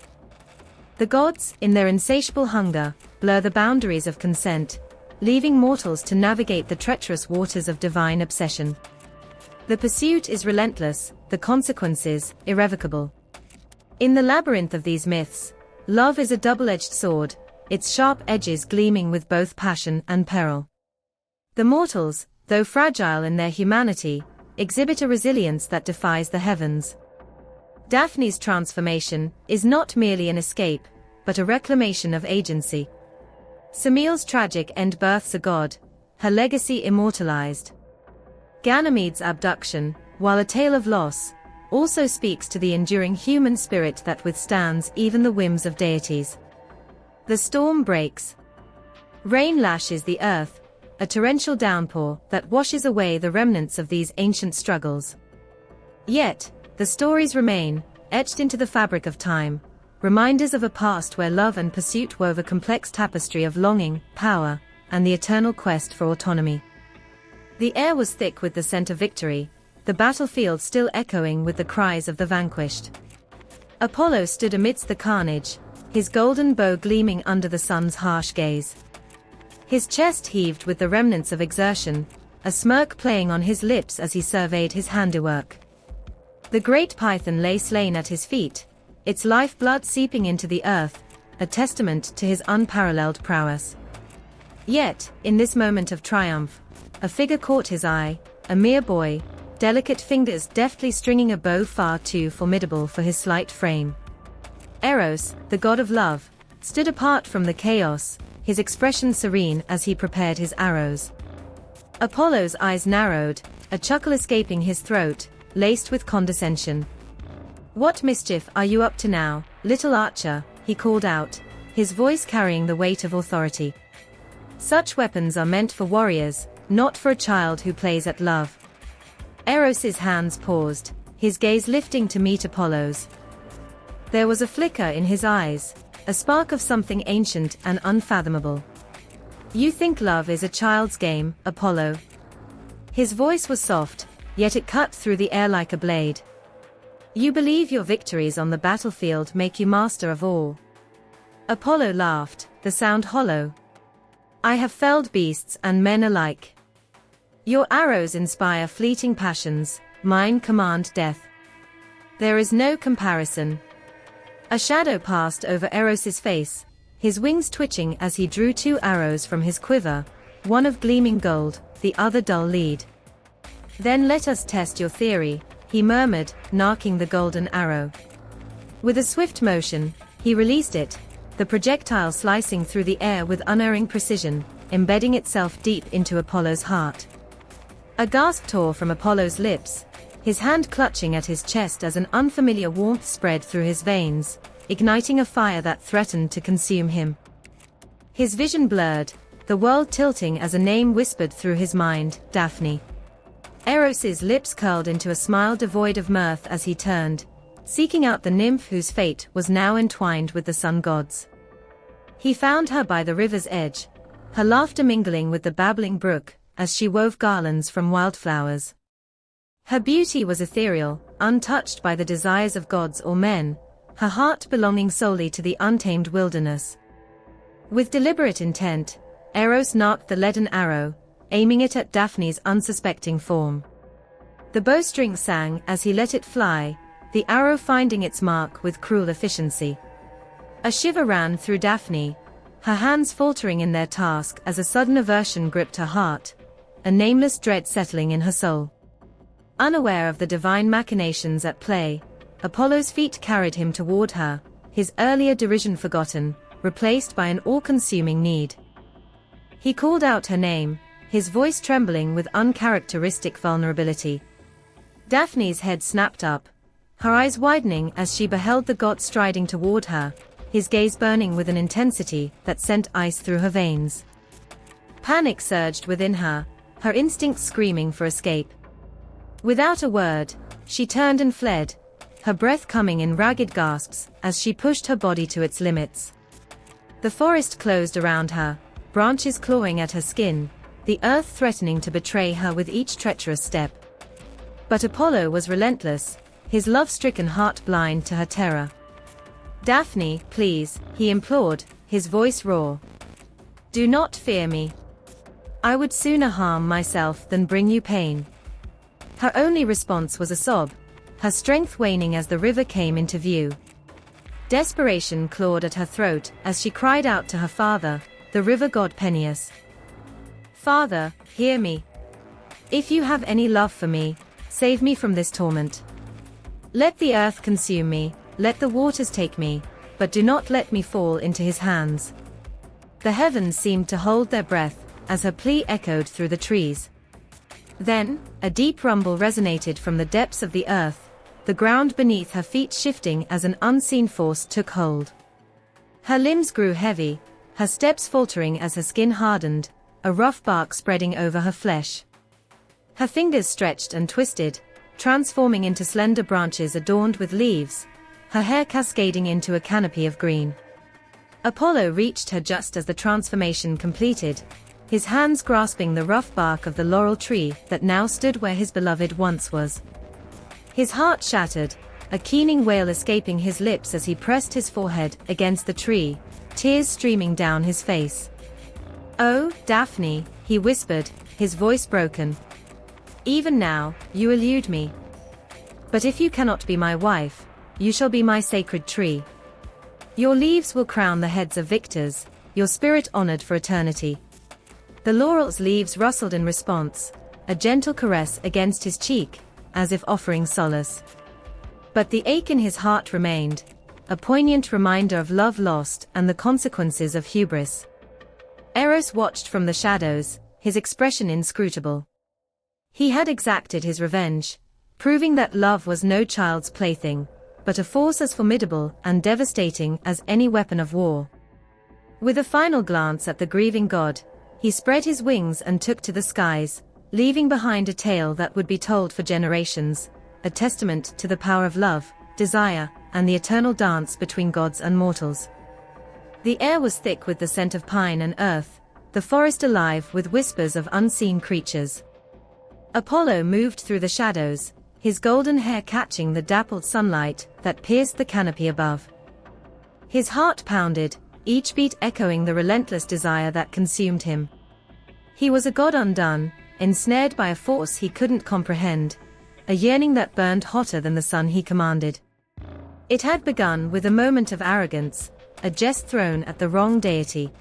The gods, in their insatiable hunger, blur the boundaries of consent, leaving mortals to navigate the treacherous waters of divine obsession. The pursuit is relentless, the consequences, irrevocable. In the labyrinth of these myths, love is a double-edged sword, its sharp edges gleaming with both passion and peril. The mortals, though fragile in their humanity, exhibit a resilience that defies the heavens. Daphne's transformation is not merely an escape, but a reclamation of agency. Semele's tragic end births a god, her legacy immortalized. Ganymede's abduction, while a tale of loss, also speaks to the enduring human spirit that withstands even the whims of deities. The storm breaks. Rain lashes the earth, a torrential downpour that washes away the remnants of these ancient struggles. Yet, the stories remain, etched into the fabric of time, reminders of a past where love and pursuit wove a complex tapestry of longing, power, and the eternal quest for autonomy. The air was thick with the scent of victory, the battlefield still echoing with the cries of the vanquished. Apollo stood amidst the carnage, his golden bow gleaming under the sun's harsh gaze. His chest heaved with the remnants of exertion, a smirk playing on his lips as he surveyed his handiwork. The great python lay slain at his feet, its lifeblood seeping into the earth, a testament to his unparalleled prowess. Yet, in this moment of triumph, a figure caught his eye, a mere boy, delicate fingers deftly stringing a bow far too formidable for his slight frame. Eros, the god of love, stood apart from the chaos, his expression serene as he prepared his arrows. Apollo's eyes narrowed, a chuckle escaping his throat, laced with condescension. "What mischief are you up to now, little archer?" he called out, his voice carrying the weight of authority. "Such weapons are meant for warriors, not for a child who plays at love." Eros's hands paused, his gaze lifting to meet Apollo's. There was a flicker in his eyes, a spark of something ancient and unfathomable. "You think love is a child's game, Apollo?" His voice was soft, yet it cut through the air like a blade. "You believe your victories on the battlefield make you master of all?" Apollo laughed, the sound hollow. "I have felled beasts and men alike. Your arrows inspire fleeting passions, mine command death. There is no comparison." A shadow passed over Eros's face, his wings twitching as he drew two arrows from his quiver, one of gleaming gold, the other dull lead. "Then let us test your theory," he murmured, narking the golden arrow. With a swift motion, he released it, the projectile slicing through the air with unerring precision, embedding itself deep into Apollo's heart. A gasp tore from Apollo's lips, his hand clutching at his chest as an unfamiliar warmth spread through his veins, igniting a fire that threatened to consume him. His vision blurred, the world tilting as a name whispered through his mind, Daphne. Eros's lips curled into a smile devoid of mirth as he turned, seeking out the nymph whose fate was now entwined with the sun gods. He found her by the river's edge, her laughter mingling with the babbling brook, as she wove garlands from wildflowers. Her beauty was ethereal, untouched by the desires of gods or men, her heart belonging solely to the untamed wilderness. With deliberate intent, Eros narked the leaden arrow, aiming it at Daphne's unsuspecting form. The bowstring sang as he let it fly, the arrow finding its mark with cruel efficiency. A shiver ran through Daphne, her hands faltering in their task as a sudden aversion gripped her heart, a nameless dread settling in her soul. Unaware of the divine machinations at play, Apollo's feet carried him toward her, his earlier derision forgotten, replaced by an all-consuming need. He called out her name, his voice trembling with uncharacteristic vulnerability. Daphne's head snapped up, her eyes widening as she beheld the god striding toward her, his gaze burning with an intensity that sent ice through her veins. Panic surged within her, her instincts screaming for escape. Without a word, she turned and fled, her breath coming in ragged gasps as she pushed her body to its limits. The forest closed around her, branches clawing at her skin, the earth threatening to betray her with each treacherous step. But Apollo was relentless, his love-stricken heart blind to her terror. "Daphne, please," he implored, his voice raw. "Do not fear me. I would sooner harm myself than bring you pain." Her only response was a sob, her strength waning as the river came into view. Desperation clawed at her throat as she cried out to her father, the river god Peneus. "Father, hear me. If you have any love for me, save me from this torment. Let the earth consume me, let the waters take me, but do not let me fall into his hands." The heavens seemed to hold their breath as her plea echoed through the trees. Then, a deep rumble resonated from the depths of the earth, the ground beneath her feet shifting as an unseen force took hold. Her limbs grew heavy, her steps faltering as her skin hardened, a rough bark spreading over her flesh. Her fingers stretched and twisted, transforming into slender branches adorned with leaves, her hair cascading into a canopy of green. Apollo reached her just as the transformation completed, his hands grasping the rough bark of the laurel tree that now stood where his beloved once was. His heart shattered, a keening wail escaping his lips as he pressed his forehead against the tree, tears streaming down his face. "Oh, Daphne," he whispered, his voice broken. "Even now, you elude me. But if you cannot be my wife, you shall be my sacred tree. Your leaves will crown the heads of victors, your spirit honored for eternity." The laurel's leaves rustled in response, a gentle caress against his cheek, as if offering solace. But the ache in his heart remained, a poignant reminder of love lost and the consequences of hubris. Eros watched from the shadows, his expression inscrutable. He had exacted his revenge, proving that love was no child's plaything, but a force as formidable and devastating as any weapon of war. With a final glance at the grieving god, he spread his wings and took to the skies, leaving behind a tale that would be told for generations, a testament to the power of love, desire, and the eternal dance between gods and mortals. The air was thick with the scent of pine and earth, the forest alive with whispers of unseen creatures. Apollo moved through the shadows, his golden hair catching the dappled sunlight that pierced the canopy above. His heart pounded, each beat echoing the relentless desire that consumed him. He was a god undone, ensnared by a force he couldn't comprehend, a yearning that burned hotter than the sun he commanded. It had begun with a moment of arrogance, a jest thrown at the wrong deity.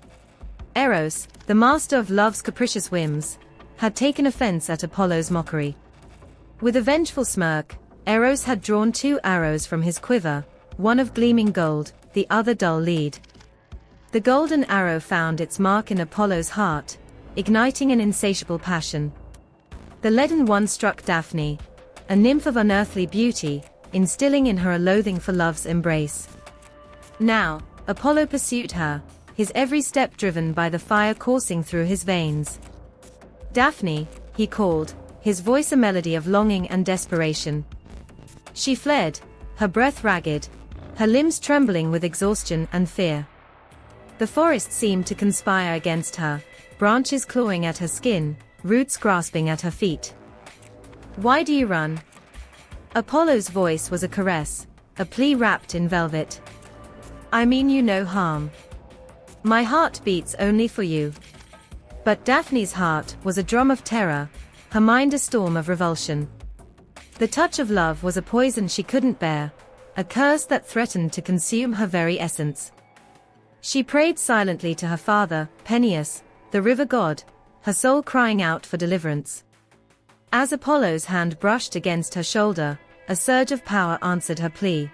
Eros, the master of love's capricious whims, had taken offense at Apollo's mockery. With a vengeful smirk, Eros had drawn 2 arrows from his quiver, one of gleaming gold, the other dull lead. The golden arrow found its mark in Apollo's heart, igniting an insatiable passion. The leaden one struck Daphne, a nymph of unearthly beauty, instilling in her a loathing for love's embrace. Now, Apollo pursued her, his every step driven by the fire coursing through his veins. "Daphne," he called, his voice a melody of longing and desperation. She fled, her breath ragged, her limbs trembling with exhaustion and fear. The forest seemed to conspire against her, branches clawing at her skin, roots grasping at her feet. "Why do you run?" Apollo's voice was a caress, a plea wrapped in velvet. "I mean you no harm. My heart beats only for you." But Daphne's heart was a drum of terror, her mind a storm of revulsion. The touch of love was a poison she couldn't bear, a curse that threatened to consume her very essence. She prayed silently to her father, Peneus, the river god, her soul crying out for deliverance. As Apollo's hand brushed against her shoulder, a surge of power answered her plea.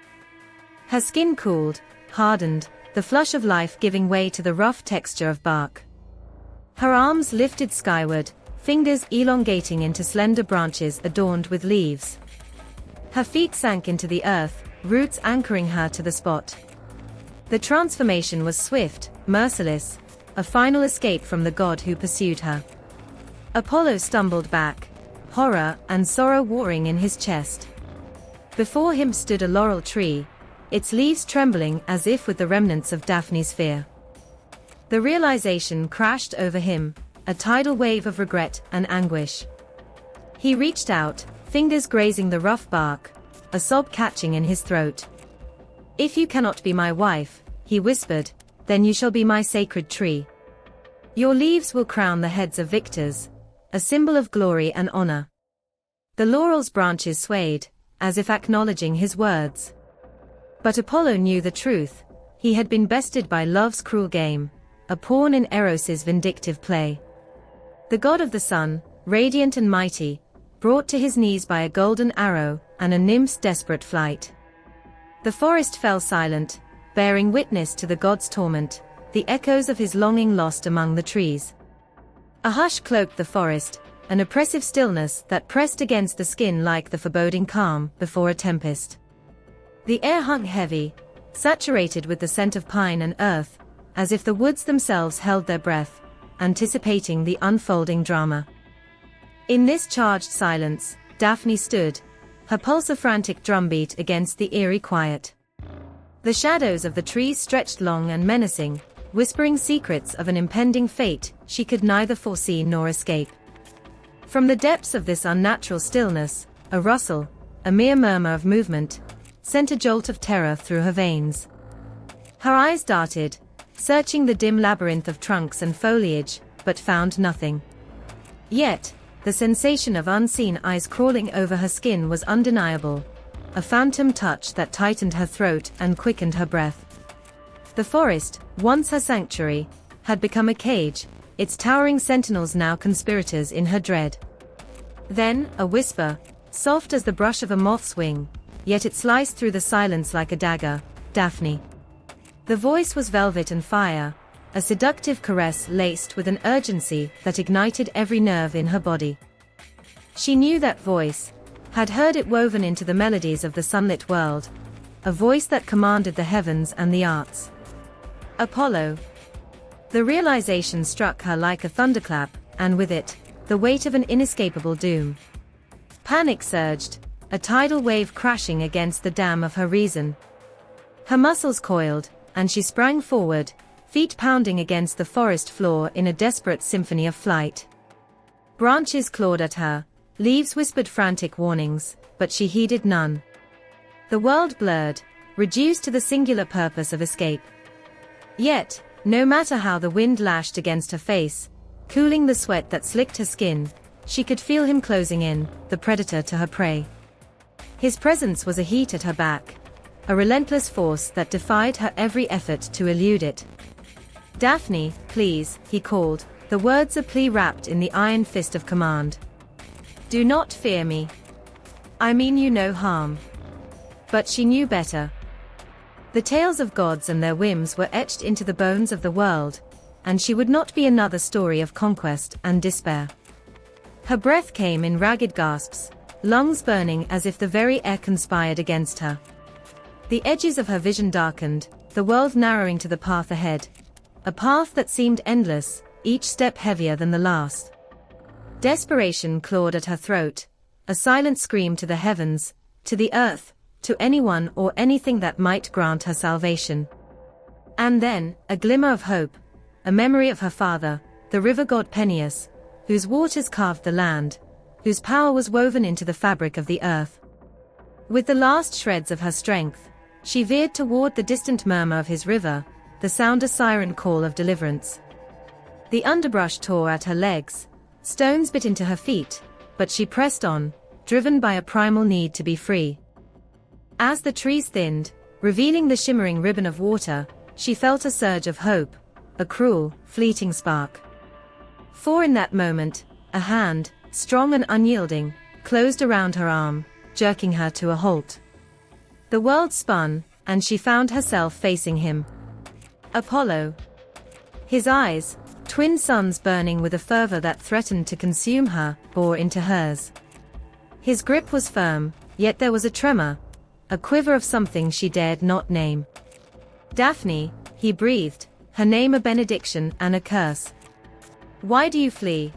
Her skin cooled, hardened, the flush of life giving way to the rough texture of bark. Her arms lifted skyward, fingers elongating into slender branches adorned with leaves. Her feet sank into the earth, roots anchoring her to the spot. The transformation was swift, merciless, a final escape from the god who pursued her. Apollo stumbled back, horror and sorrow warring in his chest. Before him stood a laurel tree, its leaves trembling as if with the remnants of Daphne's fear. The realization crashed over him, a tidal wave of regret and anguish. He reached out, fingers grazing the rough bark, a sob catching in his throat. "If you cannot be my wife," he whispered, "then you shall be my sacred tree. Your leaves will crown the heads of victors, a symbol of glory and honor." The laurel's branches swayed, as if acknowledging his words. But Apollo knew the truth. He had been bested by love's cruel game, a pawn in Eros's vindictive play. The god of the sun, radiant and mighty, brought to his knees by a golden arrow and a nymph's desperate flight. The forest fell silent, bearing witness to the god's torment, the echoes of his longing lost among the trees. A hush cloaked the forest, an oppressive stillness that pressed against the skin like the foreboding calm before a tempest. The air hung heavy, saturated with the scent of pine and earth, as if the woods themselves held their breath, anticipating the unfolding drama. In this charged silence, Daphne stood, her pulse a frantic drumbeat against the eerie quiet. The shadows of the trees stretched long and menacing, whispering secrets of an impending fate she could neither foresee nor escape. From the depths of this unnatural stillness, a rustle, a mere murmur of movement, sent a jolt of terror through her veins. Her eyes darted, searching the dim labyrinth of trunks and foliage, but found nothing. Yet, the sensation of unseen eyes crawling over her skin was undeniable, a phantom touch that tightened her throat and quickened her breath. The forest, once her sanctuary, had become a cage, its towering sentinels now conspirators in her dread. Then, a whisper, soft as the brush of a moth's wing, yet it sliced through the silence like a dagger, "Daphne." The voice was velvet and fire, a seductive caress laced with an urgency that ignited every nerve in her body. She knew that voice, had heard it woven into the melodies of the sunlit world, a voice that commanded the heavens and the arts. Apollo. The realization struck her like a thunderclap, and with it, the weight of an inescapable doom. Panic surged, a tidal wave crashing against the dam of her reason. Her muscles coiled, and she sprang forward, feet pounding against the forest floor in a desperate symphony of flight. Branches clawed at her, leaves whispered frantic warnings, but she heeded none. The world blurred, reduced to the singular purpose of escape. Yet, no matter how the wind lashed against her face, cooling the sweat that slicked her skin, she could feel him closing in, the predator to her prey. His presence was a heat at her back, a relentless force that defied her every effort to elude it. "Daphne, please," he called, the words a plea wrapped in the iron fist of command. "Do not fear me. I mean you no harm." But she knew better. The tales of gods and their whims were etched into the bones of the world, and she would not be another story of conquest and despair. Her breath came in ragged gasps, lungs burning as if the very air conspired against her. The edges of her vision darkened, the world narrowing to the path ahead, a path that seemed endless, each step heavier than the last. Desperation clawed at her throat, a silent scream to the heavens, to the earth, to anyone or anything that might grant her salvation. And then, a glimmer of hope, a memory of her father, the river god Peneus, whose waters carved the land, whose power was woven into the fabric of the earth. With the last shreds of her strength, she veered toward the distant murmur of his river, the sound a siren call of deliverance. The underbrush tore at her legs, stones bit into her feet, but she pressed on, driven by a primal need to be free. As the trees thinned, revealing the shimmering ribbon of water, she felt a surge of hope, a cruel, fleeting spark. For in that moment, a hand, strong and unyielding, closed around her arm, jerking her to a halt. The world spun, and she found herself facing him. Apollo. His eyes, twin suns burning with a fervor that threatened to consume her, bore into hers. His grip was firm, yet there was a tremor, a quiver of something she dared not name. "Daphne," he breathed, her name a benediction and a curse. "Why do you flee?"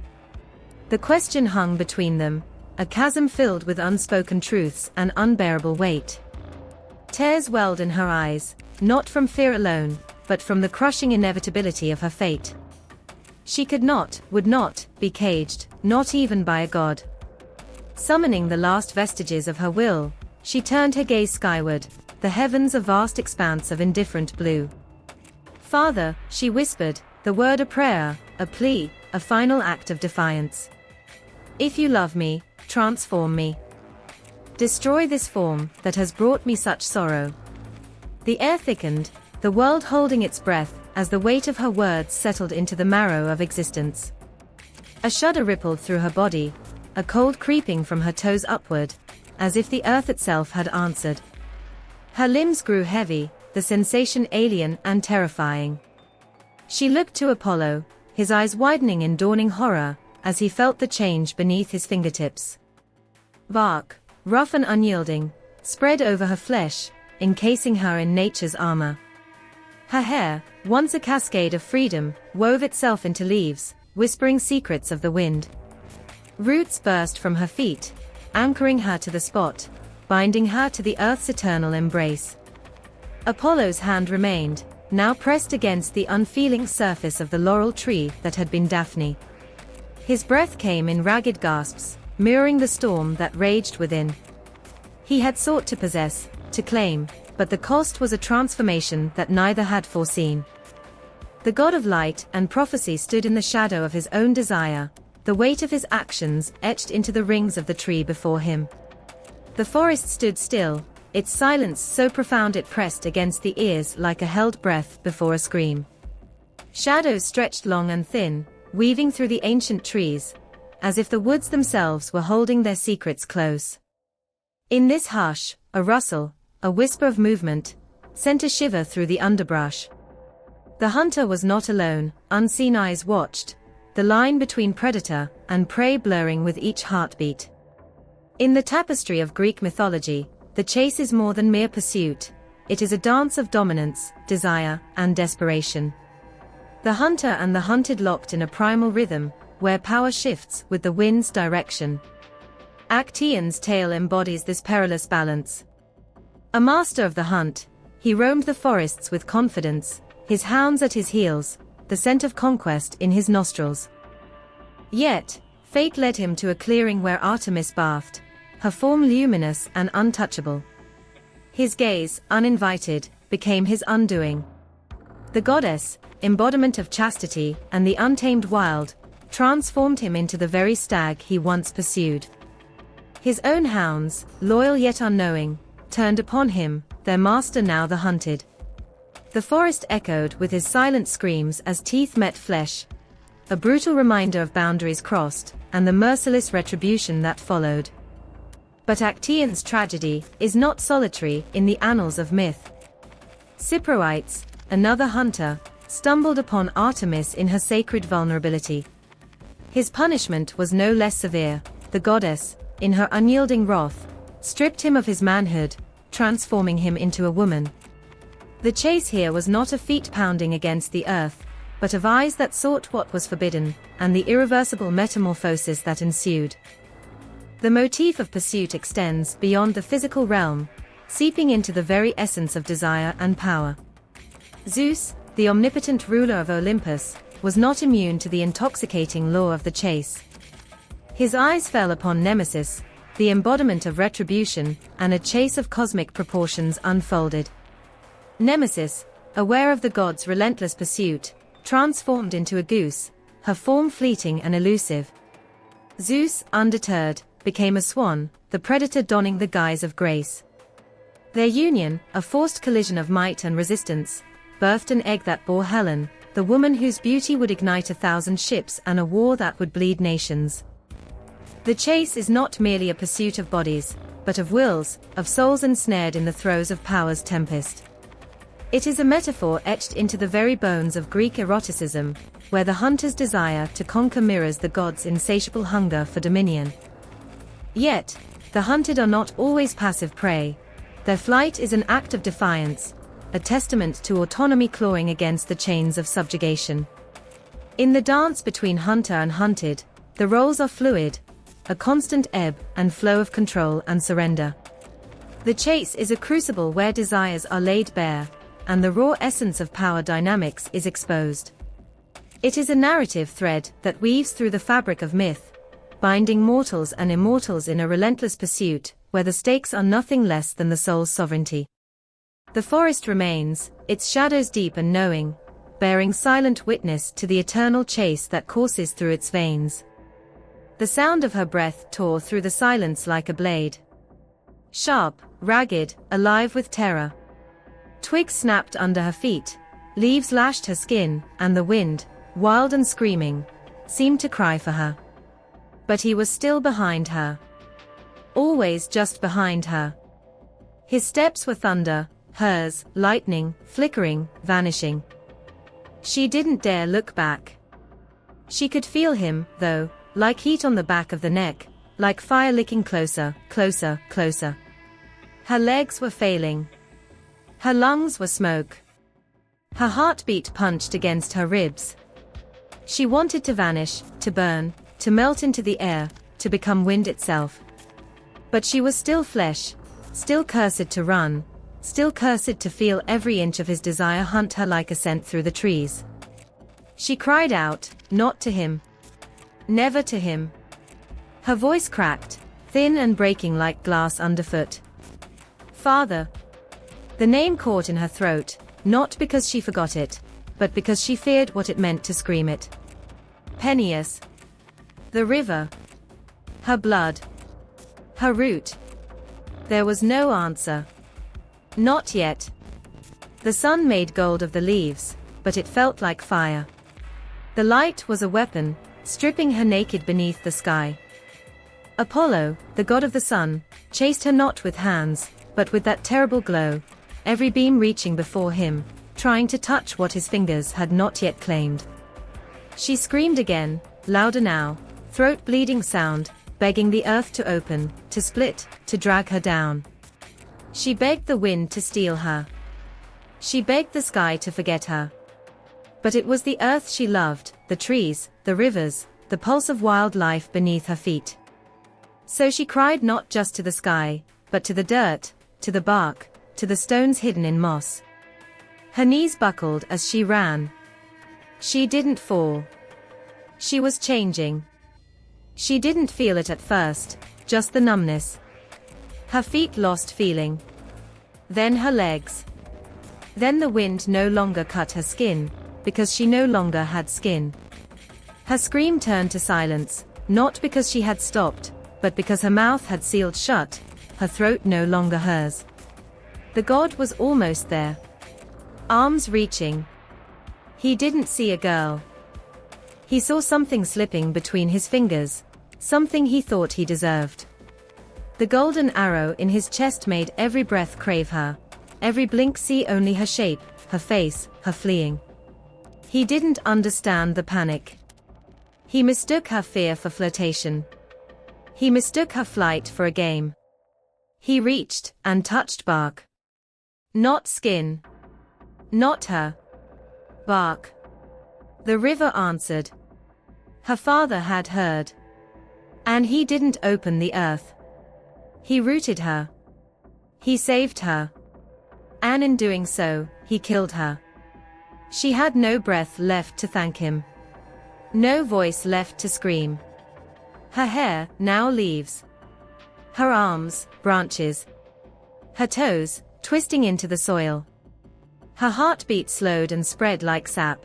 The question hung between them, a chasm filled with unspoken truths and unbearable weight. Tears welled in her eyes, not from fear alone, but from the crushing inevitability of her fate. She could not, would not, be caged, not even by a god. Summoning the last vestiges of her will, she turned her gaze skyward, the heavens a vast expanse of indifferent blue. "Father," she whispered, the word a prayer, a plea, a final act of defiance. "If you love me, transform me. Destroy this form that has brought me such sorrow." The air thickened, the world holding its breath, as the weight of her words settled into the marrow of existence. A shudder rippled through her body, a cold creeping from her toes upward, as if the earth itself had answered. Her limbs grew heavy, the sensation alien and terrifying. She looked to Apollo, his eyes widening in dawning horror, as he felt the change beneath his fingertips. Bark, rough and unyielding, spread over her flesh, encasing her in nature's armor. Her hair, once a cascade of freedom, wove itself into leaves, whispering secrets of the wind. Roots burst from her feet, anchoring her to the spot, binding her to the earth's eternal embrace. Apollo's hand remained, now pressed against the unfeeling surface of the laurel tree that had been Daphne. His breath came in ragged gasps, mirroring the storm that raged within. He had sought to possess, to claim, but the cost was a transformation that neither had foreseen. The god of light and prophecy stood in the shadow of his own desire, the weight of his actions etched into the rings of the tree before him. The forest stood still, its silence so profound it pressed against the ears like a held breath before a scream. Shadows stretched long and thin, weaving through the ancient trees, as if the woods themselves were holding their secrets close. In this hush, a rustle, a whisper of movement, sent a shiver through the underbrush. The hunter was not alone, unseen eyes watched, the line between predator and prey blurring with each heartbeat. In the tapestry of Greek mythology, the chase is more than mere pursuit, it is a dance of dominance, desire, and desperation. The hunter and the hunted locked in a primal rhythm, where power shifts with the wind's direction. Actaeon's tale embodies this perilous balance. A master of the hunt, he roamed the forests with confidence, his hounds at his heels, the scent of conquest in his nostrils. Yet, fate led him to a clearing where Artemis bathed, her form luminous and untouchable. His gaze, uninvited, became his undoing. The goddess, embodiment of chastity and the untamed wild, transformed him into the very stag he once pursued. His own hounds, loyal yet unknowing, turned upon him, their master now the hunted. The forest echoed with his silent screams as teeth met flesh, a brutal reminder of boundaries crossed, and the merciless retribution that followed. But Actaeon's tragedy is not solitary in the annals of myth. Cyproites, another hunter, stumbled upon Artemis in her sacred vulnerability. His punishment was no less severe. The goddess, in her unyielding wrath, stripped him of his manhood, transforming him into a woman. The chase here was not a feet pounding against the earth, but of eyes that sought what was forbidden, and the irreversible metamorphosis that ensued. The motif of pursuit extends beyond the physical realm, seeping into the very essence of desire and power. Zeus, the omnipotent ruler of Olympus, was not immune to the intoxicating lure of the chase. His eyes fell upon Nemesis, the embodiment of retribution, and a chase of cosmic proportions unfolded. Nemesis, aware of the god's relentless pursuit, transformed into a goose, her form fleeting and elusive. Zeus, undeterred, became a swan, the predator donning the guise of grace. Their union, a forced collision of might and resistance, birthed an egg that bore Helen, the woman whose beauty would ignite 1,000 ships and a war that would bleed nations. The chase is not merely a pursuit of bodies, but of wills, of souls ensnared in the throes of power's tempest. It is a metaphor etched into the very bones of Greek eroticism, where the hunter's desire to conquer mirrors the god's insatiable hunger for dominion. Yet, the hunted are not always passive prey. Their flight is an act of defiance, a testament to autonomy clawing against the chains of subjugation. In the dance between hunter and hunted, the roles are fluid, a constant ebb and flow of control and surrender. The chase is a crucible where desires are laid bare, and the raw essence of power dynamics is exposed. It is a narrative thread that weaves through the fabric of myth, binding mortals and immortals in a relentless pursuit, where the stakes are nothing less than the soul's sovereignty. The forest remains, its shadows deep and knowing, bearing silent witness to the eternal chase that courses through its veins. The sound of her breath tore through the silence like a blade. Sharp, ragged, alive with terror. Twigs snapped under her feet, leaves lashed her skin, and the wind, wild and screaming, seemed to cry for her. But he was still behind her. Always just behind her. His steps were thunder, hers, lightning, flickering, vanishing. She didn't dare look back. She could feel him, though, like heat on the back of the neck, like fire licking closer, closer, closer. Her legs were failing. Her lungs were smoke. Her heartbeat punched against her ribs. She wanted to vanish, to burn, to melt into the air, to become wind itself. But she was still flesh, still cursed to run, still cursed to feel every inch of his desire hunt her like a scent through the trees. She cried out, not to him. Never to him. Her voice cracked, thin and breaking like glass underfoot. Father. The name caught in her throat, not because she forgot it, but because she feared what it meant to scream it. Peneus. The river. Her blood. Her root. There was no answer. Not yet. The sun made gold of the leaves, but it felt like fire. The light was a weapon, stripping her naked beneath the sky. Apollo, the god of the sun, chased her not with hands, but with that terrible glow, every beam reaching before him, trying to touch what his fingers had not yet claimed. She screamed again, louder now, throat bleeding sound, begging the earth to open, to split, to drag her down. She begged the wind to steal her. She begged the sky to forget her. But it was the earth she loved, the trees, the rivers, the pulse of wild life beneath her feet. So she cried not just to the sky, but to the dirt, to the bark, to the stones hidden in moss. Her knees buckled as she ran. She didn't fall. She was changing. She didn't feel it at first, just the numbness. Her feet lost feeling. Then her legs. Then the wind no longer cut her skin, because she no longer had skin. Her scream turned to silence, not because she had stopped, but because her mouth had sealed shut, her throat no longer hers. The god was almost there. Arms reaching. He didn't see a girl. He saw something slipping between his fingers, something he thought he deserved. The golden arrow in his chest made every breath crave her, every blink see only her shape, her face, her fleeing. He didn't understand the panic. He mistook her fear for flirtation. He mistook her flight for a game. He reached and touched bark. Not skin. Not her. Bark. The river answered. Her father had heard. And he didn't open the earth. He rooted her. He saved her. And in doing so, he killed her. She had no breath left to thank him. No voice left to scream. Her hair, now leaves. Her arms, branches. Her toes, twisting into the soil. Her heartbeat slowed and spread like sap.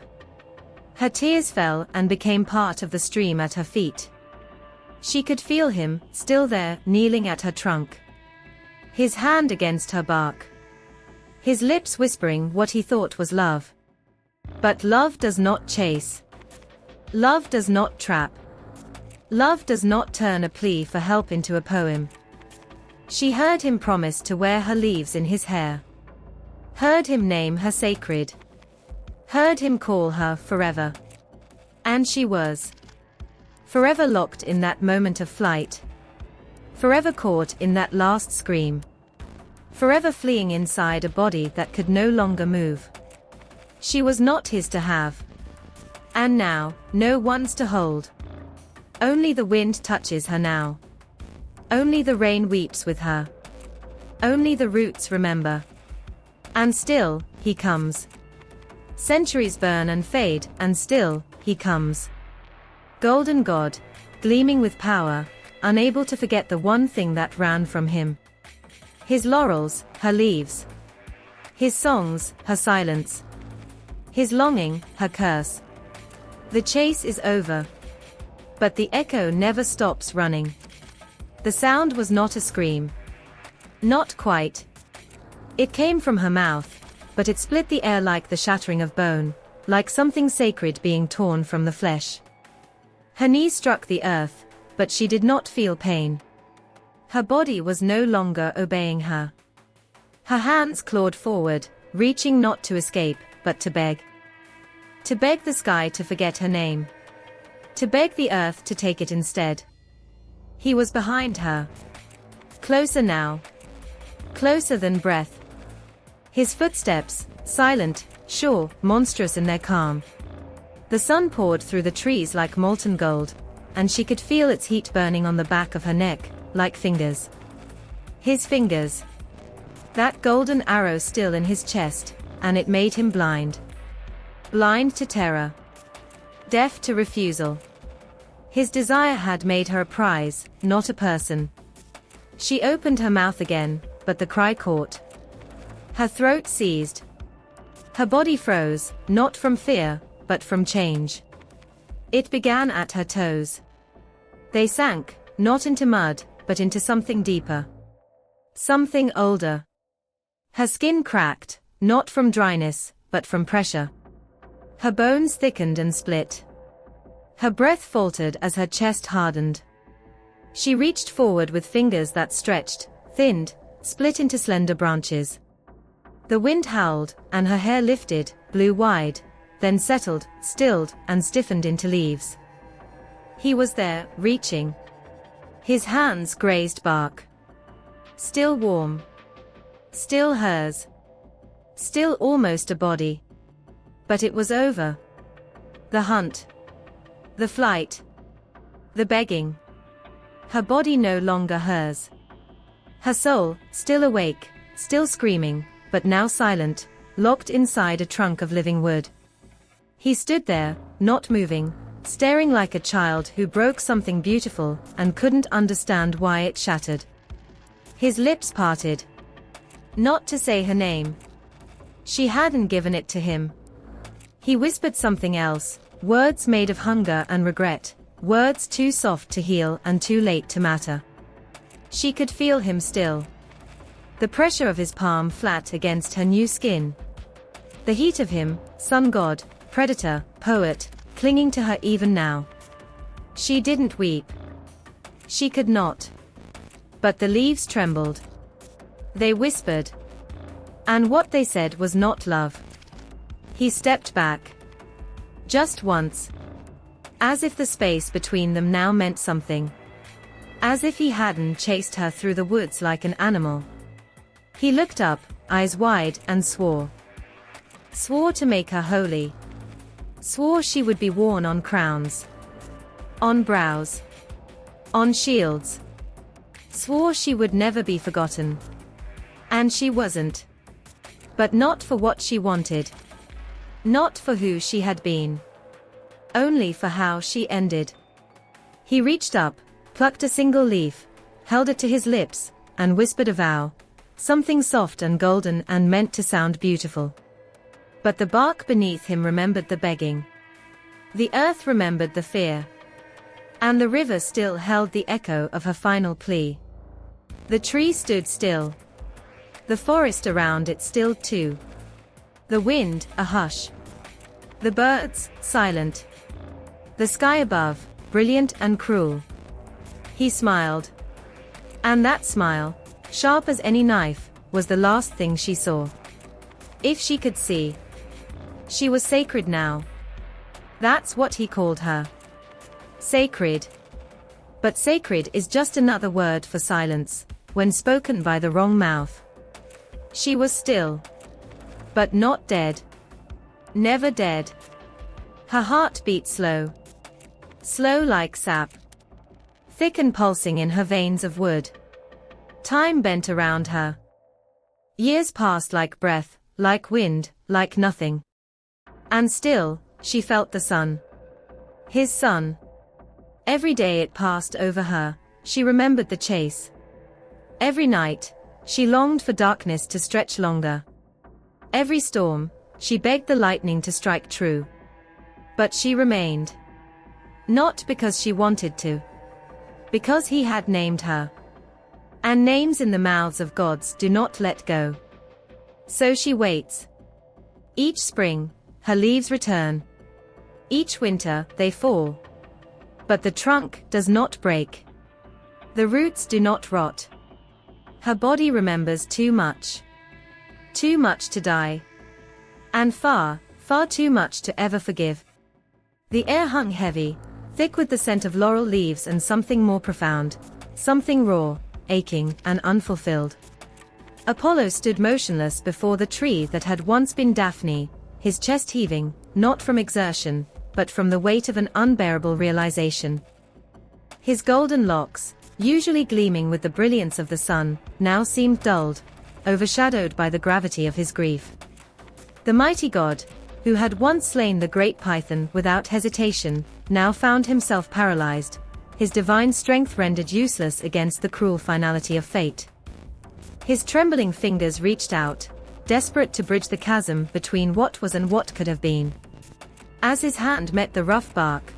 Her tears fell and became part of the stream at her feet. She could feel him, still there, kneeling at her trunk. His hand against her bark. His lips whispering what he thought was love. But love does not chase. Love does not trap. Love does not turn a plea for help into a poem. She heard him promise to wear her leaves in his hair. Heard him name her sacred. Heard him call her forever. And she was. Forever locked in that moment of flight. Forever caught in that last scream. Forever fleeing inside a body that could no longer move. She was not his to have. And now, no one's to hold. Only the wind touches her now. Only the rain weeps with her. Only the roots remember. And still, he comes. Centuries burn and fade, and still, he comes. Golden God, gleaming with power, unable to forget the one thing that ran from him. His laurels, her leaves. His songs, her silence. His longing, her curse. The chase is over. But the echo never stops running. The sound was not a scream. Not quite. It came from her mouth, but it split the air like the shattering of bone, like something sacred being torn from the flesh. Her knees struck the earth, but she did not feel pain. Her body was no longer obeying her. Her hands clawed forward, reaching not to escape, but to beg. To beg the sky to forget her name. To beg the earth to take it instead. He was behind her. Closer now. Closer than breath. His footsteps, silent, sure, monstrous in their calm. The sun poured through the trees like molten gold, and she could feel its heat burning on the back of her neck, like fingers. His fingers. That golden arrow still in his chest, and it made him blind. Blind to terror. Deaf to refusal. His desire had made her a prize, not a person. She opened her mouth again, but the cry caught. Her throat seized. Her body froze, not from fear, but from change. It began at her toes. They sank, not into mud, but into something deeper. Something older. Her skin cracked, not from dryness, but from pressure. Her bones thickened and split. Her breath faltered as her chest hardened. She reached forward with fingers that stretched, thinned, split into slender branches. The wind howled, and her hair lifted, blew wide, then settled, stilled, and stiffened into leaves. He was there, reaching. His hands grazed bark. Still warm. Still hers. Still almost a body. But it was over. The hunt. The flight. The begging. Her body no longer hers. Her soul, still awake, still screaming, but now silent, locked inside a trunk of living wood. He stood there, not moving, staring like a child who broke something beautiful and couldn't understand why it shattered. His lips parted. Not to say her name. She hadn't given it to him. He whispered something else, words made of hunger and regret, words too soft to heal and too late to matter. She could feel him still. The pressure of his palm flat against her new skin. The heat of him, sun god, predator, poet, clinging to her even now. She didn't weep. She could not. But the leaves trembled. They whispered. And what they said was not love. He stepped back. Just once. As if the space between them now meant something. As if he hadn't chased her through the woods like an animal. He looked up, eyes wide, and swore. Swore to make her holy. Swore she would be worn on crowns. On brows. On shields. Swore she would never be forgotten. And she wasn't. But not for what she wanted. Not for who she had been. Only for how she ended. He reached up, plucked a single leaf, held it to his lips, and whispered a vow. Something soft and golden and meant to sound beautiful. But the bark beneath him remembered the begging. The earth remembered the fear. And the river still held the echo of her final plea. The tree stood still. The forest around it stilled too. The wind, a hush. The birds, silent. The sky above, brilliant and cruel. He smiled. And that smile, sharp as any knife, was the last thing she saw. If she could see. She was sacred now. That's what he called her. Sacred. But sacred is just another word for silence, when spoken by the wrong mouth. She was still. But not dead. Never dead. Her heart beat slow. Slow like sap. Thick and pulsing in her veins of wood. Time bent around her. Years passed like breath, like wind, like nothing. And still, she felt the sun. His sun. Every day it passed over her, she remembered the chase. Every night, she longed for darkness to stretch longer. Every storm, she begged the lightning to strike true. But she remained. Not because she wanted to. Because he had named her. And names in the mouths of gods do not let go. So she waits. Each spring, her leaves return. Each winter, they fall. But the trunk does not break. The roots do not rot. Her body remembers too much. Too much to die. And far, far too much to ever forgive. The air hung heavy, thick with the scent of laurel leaves and something more profound. Something raw, aching, and unfulfilled. Apollo stood motionless before the tree that had once been Daphne, his chest heaving, not from exertion, but from the weight of an unbearable realization. His golden locks, usually gleaming with the brilliance of the sun, now seemed dulled, overshadowed by the gravity of his grief. The mighty god, who had once slain the great python without hesitation, now found himself paralyzed, his divine strength rendered useless against the cruel finality of fate. His trembling fingers reached out, desperate to bridge the chasm between what was and what could have been. As his hand met the rough bark,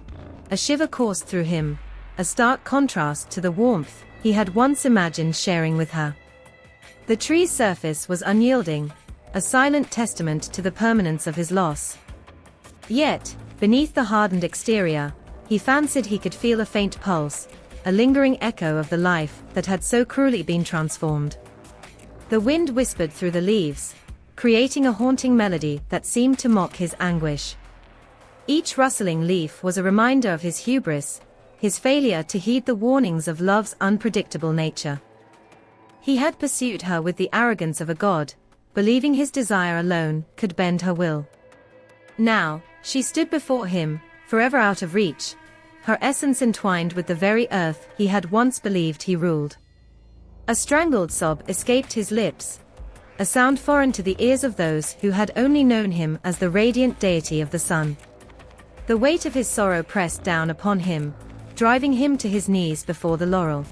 a shiver coursed through him, a stark contrast to the warmth he had once imagined sharing with her. The tree's surface was unyielding, a silent testament to the permanence of his loss. Yet, beneath the hardened exterior, he fancied he could feel a faint pulse, a lingering echo of the life that had so cruelly been transformed. The wind whispered through the leaves, creating a haunting melody that seemed to mock his anguish. Each rustling leaf was a reminder of his hubris, his failure to heed the warnings of love's unpredictable nature. He had pursued her with the arrogance of a god, believing his desire alone could bend her will. Now, she stood before him, forever out of reach, her essence entwined with the very earth he had once believed he ruled. A strangled sob escaped his lips, a sound foreign to the ears of those who had only known him as the radiant deity of the sun. The weight of his sorrow pressed down upon him, driving him to his knees before the laurel.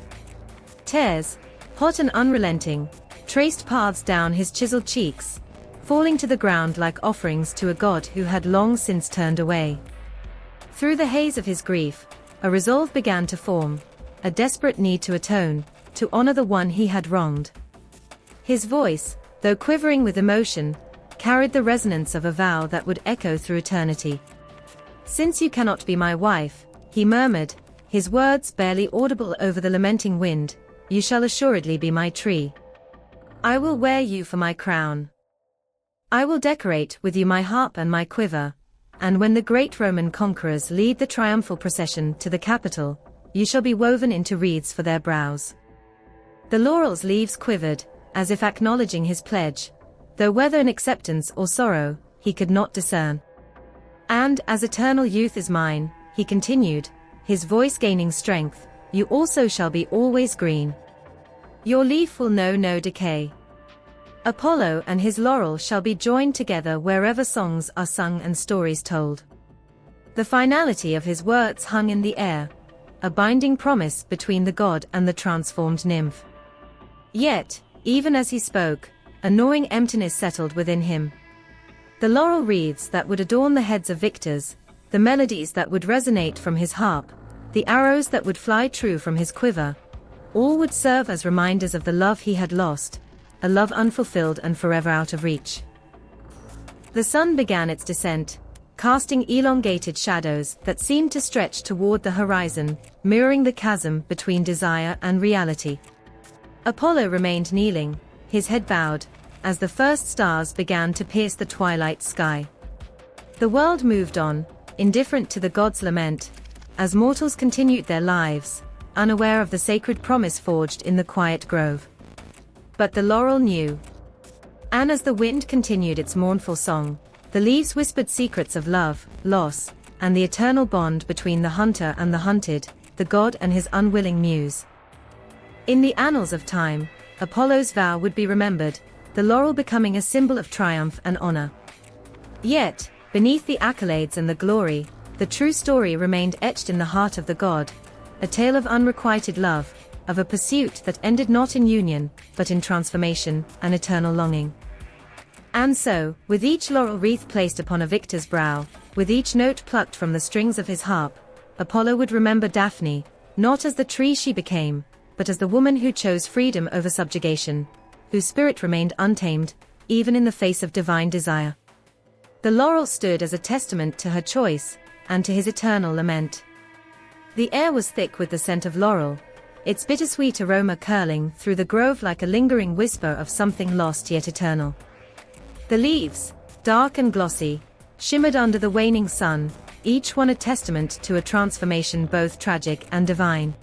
Tears, hot and unrelenting, traced paths down his chiseled cheeks, falling to the ground like offerings to a god who had long since turned away. Through the haze of his grief, a resolve began to form, a desperate need to atone, to honor the one he had wronged. His voice, though quivering with emotion, carried the resonance of a vow that would echo through eternity. "Since you cannot be my wife," he murmured, his words barely audible over the lamenting wind, "you shall assuredly be my tree. I will wear you for my crown. I will decorate with you my harp and my quiver, and when the great Roman conquerors lead the triumphal procession to the Capitol, you shall be woven into wreaths for their brows." The laurel's leaves quivered, as if acknowledging his pledge, though whether in acceptance or sorrow, he could not discern. "And as eternal youth is mine," he continued, his voice gaining strength, "you also shall be always green. Your leaf will know no decay. Apollo and his laurel shall be joined together wherever songs are sung and stories told." The finality of his words hung in the air, a binding promise between the god and the transformed nymph. Yet, even as he spoke, a gnawing emptiness settled within him. The laurel wreaths that would adorn the heads of victors, the melodies that would resonate from his harp, the arrows that would fly true from his quiver, all would serve as reminders of the love he had lost, a love unfulfilled and forever out of reach. The sun began its descent, casting elongated shadows that seemed to stretch toward the horizon, mirroring the chasm between desire and reality. Apollo remained kneeling, his head bowed, as the first stars began to pierce the twilight sky. The world moved on, indifferent to the god's lament, as mortals continued their lives, unaware of the sacred promise forged in the quiet grove. But the laurel knew. And as the wind continued its mournful song, the leaves whispered secrets of love, loss, and the eternal bond between the hunter and the hunted, the god and his unwilling muse. In the annals of time, Apollo's vow would be remembered, the laurel becoming a symbol of triumph and honor. Yet, beneath the accolades and the glory, the true story remained etched in the heart of the god, a tale of unrequited love, of a pursuit that ended not in union, but in transformation and eternal longing. And so, with each laurel wreath placed upon a victor's brow, with each note plucked from the strings of his harp, Apollo would remember Daphne, not as the tree she became, but as the woman who chose freedom over subjugation, whose spirit remained untamed, even in the face of divine desire. The laurel stood as a testament to her choice, and to his eternal lament. The air was thick with the scent of laurel, its bittersweet aroma curling through the grove like a lingering whisper of something lost yet eternal. The leaves, dark and glossy, shimmered under the waning sun, each one a testament to a transformation both tragic and divine.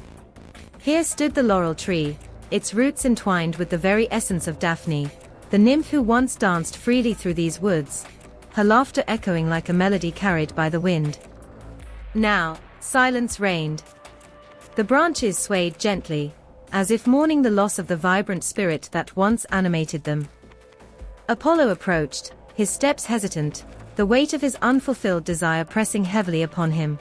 Here stood the laurel tree, its roots entwined with the very essence of Daphne, the nymph who once danced freely through these woods, her laughter echoing like a melody carried by the wind. Now, silence reigned. The branches swayed gently, as if mourning the loss of the vibrant spirit that once animated them. Apollo approached, his steps hesitant, the weight of his unfulfilled desire pressing heavily upon him.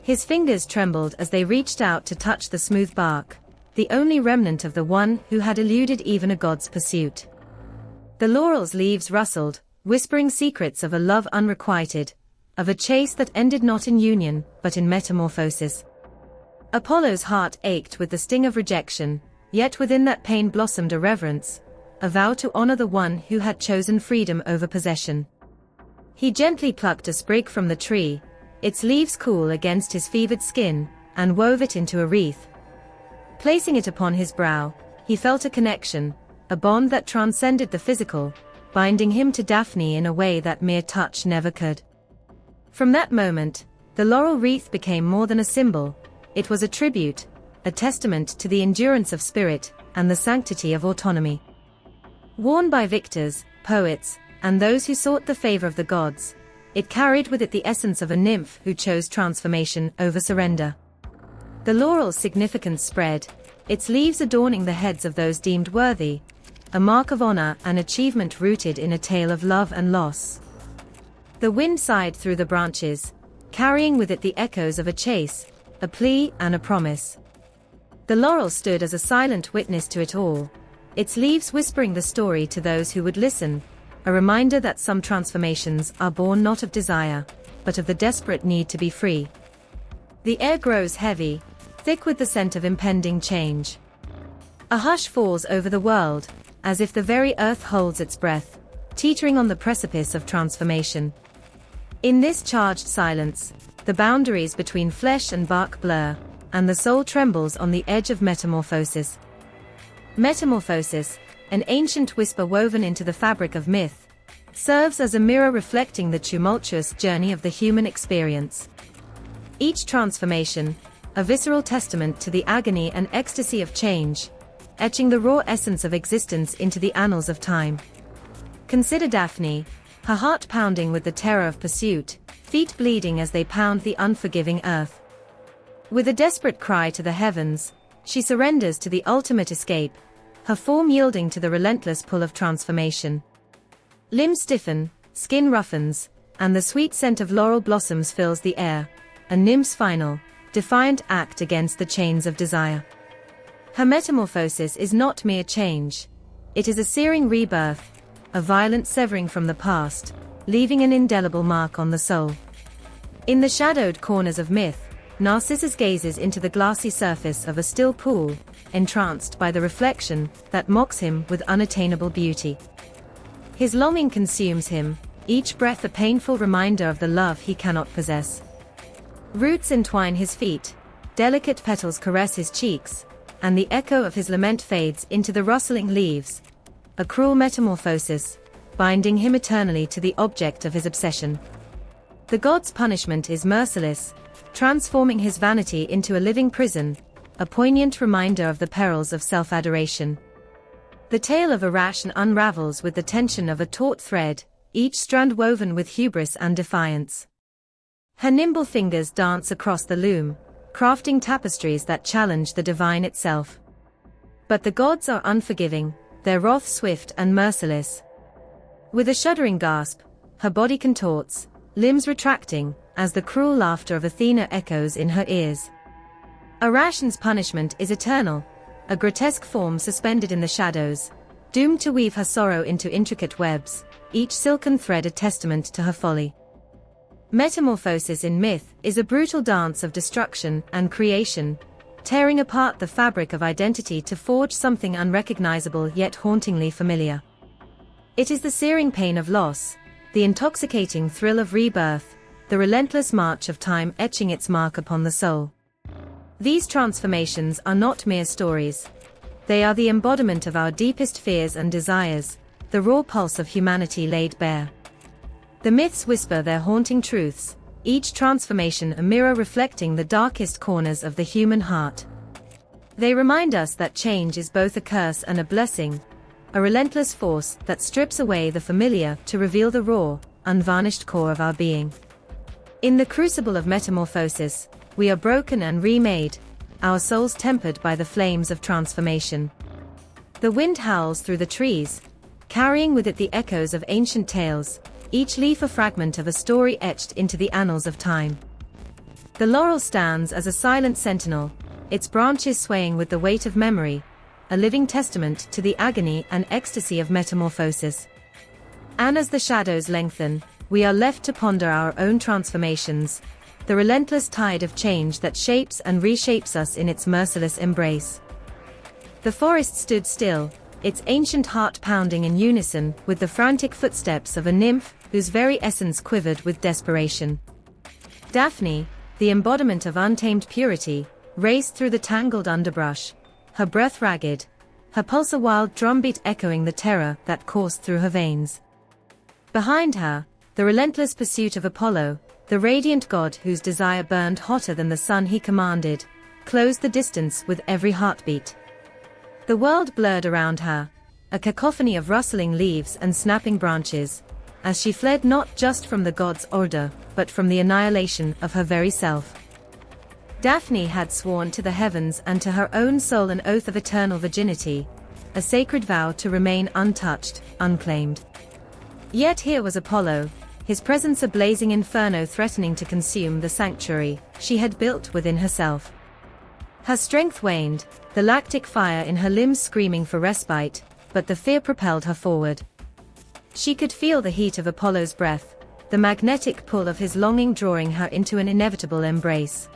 His fingers trembled as they reached out to touch the smooth bark, the only remnant of the one who had eluded even a god's pursuit. The laurel's leaves rustled, whispering secrets of a love unrequited, of a chase that ended not in union, but in metamorphosis. Apollo's heart ached with the sting of rejection, yet within that pain blossomed a reverence, a vow to honor the one who had chosen freedom over possession. He gently plucked a sprig from the tree, its leaves cool against his fevered skin, and wove it into a wreath. Placing it upon his brow, he felt a connection, a bond that transcended the physical, binding him to Daphne in a way that mere touch never could. From that moment, the laurel wreath became more than a symbol. It was a tribute, a testament to the endurance of spirit and the sanctity of autonomy. Worn by victors, poets, and those who sought the favor of the gods, it carried with it the essence of a nymph who chose transformation over surrender. The laurel's significance spread, its leaves adorning the heads of those deemed worthy, a mark of honor and achievement rooted in a tale of love and loss. The wind sighed through the branches, carrying with it the echoes of a chase, a plea and a promise. The laurel stood as a silent witness to it all, its leaves whispering the story to those who would listen, a reminder that some transformations are born not of desire, but of the desperate need to be free. The air grows heavy, thick with the scent of impending change. A hush falls over the world, as if the very earth holds its breath, teetering on the precipice of transformation. In this charged silence, the boundaries between flesh and bark blur, and the soul trembles on the edge of metamorphosis. Metamorphosis, an ancient whisper woven into the fabric of myth, serves as a mirror reflecting the tumultuous journey of the human experience. Each transformation, a visceral testament to the agony and ecstasy of change, etching the raw essence of existence into the annals of time. Consider Daphne, her heart pounding with the terror of pursuit, feet bleeding as they pound the unforgiving earth. With a desperate cry to the heavens, she surrenders to the ultimate escape, her form yielding to the relentless pull of transformation. Limbs stiffen, skin roughens, and the sweet scent of laurel blossoms fills the air, a nymph's final, defiant act against the chains of desire. Her metamorphosis is not mere change. It is a searing rebirth, a violent severing from the past, leaving an indelible mark on the soul. In the shadowed corners of myth, Narcissus gazes into the glassy surface of a still pool, entranced by the reflection that mocks him with unattainable beauty. His longing consumes him, each breath a painful reminder of the love he cannot possess. Roots entwine his feet, delicate petals caress his cheeks, and the echo of his lament fades into the rustling leaves, a cruel metamorphosis, binding him eternally to the object of his obsession. The god's punishment is merciless, transforming his vanity into a living prison, a poignant reminder of the perils of self-adoration. The tale of Irration unravels with the tension of a taut thread, each strand woven with hubris and defiance. Her nimble fingers dance across the loom, crafting tapestries that challenge the divine itself. But the gods are unforgiving, their wrath swift and merciless. With a shuddering gasp, her body contorts, limbs retracting, as the cruel laughter of Athena echoes in her ears. Irration's punishment is eternal, a grotesque form suspended in the shadows, doomed to weave her sorrow into intricate webs, each silken thread a testament to her folly. Metamorphosis in myth is a brutal dance of destruction and creation, tearing apart the fabric of identity to forge something unrecognizable yet hauntingly familiar. It is the searing pain of loss, the intoxicating thrill of rebirth, the relentless march of time etching its mark upon the soul. These transformations are not mere stories. They are the embodiment of our deepest fears and desires, the raw pulse of humanity laid bare. The myths whisper their haunting truths, each transformation a mirror reflecting the darkest corners of the human heart. They remind us that change is both a curse and a blessing, a relentless force that strips away the familiar to reveal the raw, unvarnished core of our being. In the crucible of metamorphosis, we are broken and remade, our souls tempered by the flames of transformation. The wind howls through the trees, carrying with it the echoes of ancient tales, each leaf a fragment of a story etched into the annals of time. The laurel stands as a silent sentinel, its branches swaying with the weight of memory, a living testament to the agony and ecstasy of metamorphosis. And as the shadows lengthen, we are left to ponder our own transformations, the relentless tide of change that shapes and reshapes us in its merciless embrace. The forest stood still, its ancient heart pounding in unison with the frantic footsteps of a nymph whose very essence quivered with desperation. Daphne, the embodiment of untamed purity, raced through the tangled underbrush, her breath ragged, her pulse a wild drumbeat echoing the terror that coursed through her veins. Behind her, the relentless pursuit of Apollo, the radiant god whose desire burned hotter than the sun he commanded, closed the distance with every heartbeat. The world blurred around her, a cacophony of rustling leaves and snapping branches, as she fled not just from the god's order, but from the annihilation of her very self. Daphne had sworn to the heavens and to her own soul an oath of eternal virginity, a sacred vow to remain untouched, unclaimed. Yet here was Apollo, his presence a blazing inferno threatening to consume the sanctuary she had built within herself. Her strength waned, the lactic fire in her limbs screaming for respite, but the fear propelled her forward. She could feel the heat of Apollo's breath, the magnetic pull of his longing drawing her into an inevitable embrace.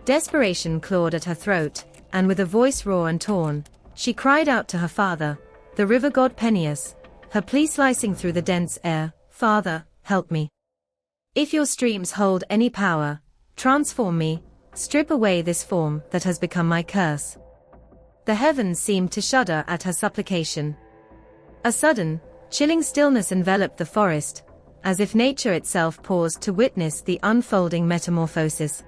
Desperation clawed at her throat, and with a voice raw and torn, she cried out to her father, the river god Peneus, her plea slicing through the dense air, "Father, help me. If your streams hold any power, transform me, strip away this form that has become my curse." The heavens seemed to shudder at her supplication. A sudden, chilling stillness enveloped the forest, as if nature itself paused to witness the unfolding metamorphosis.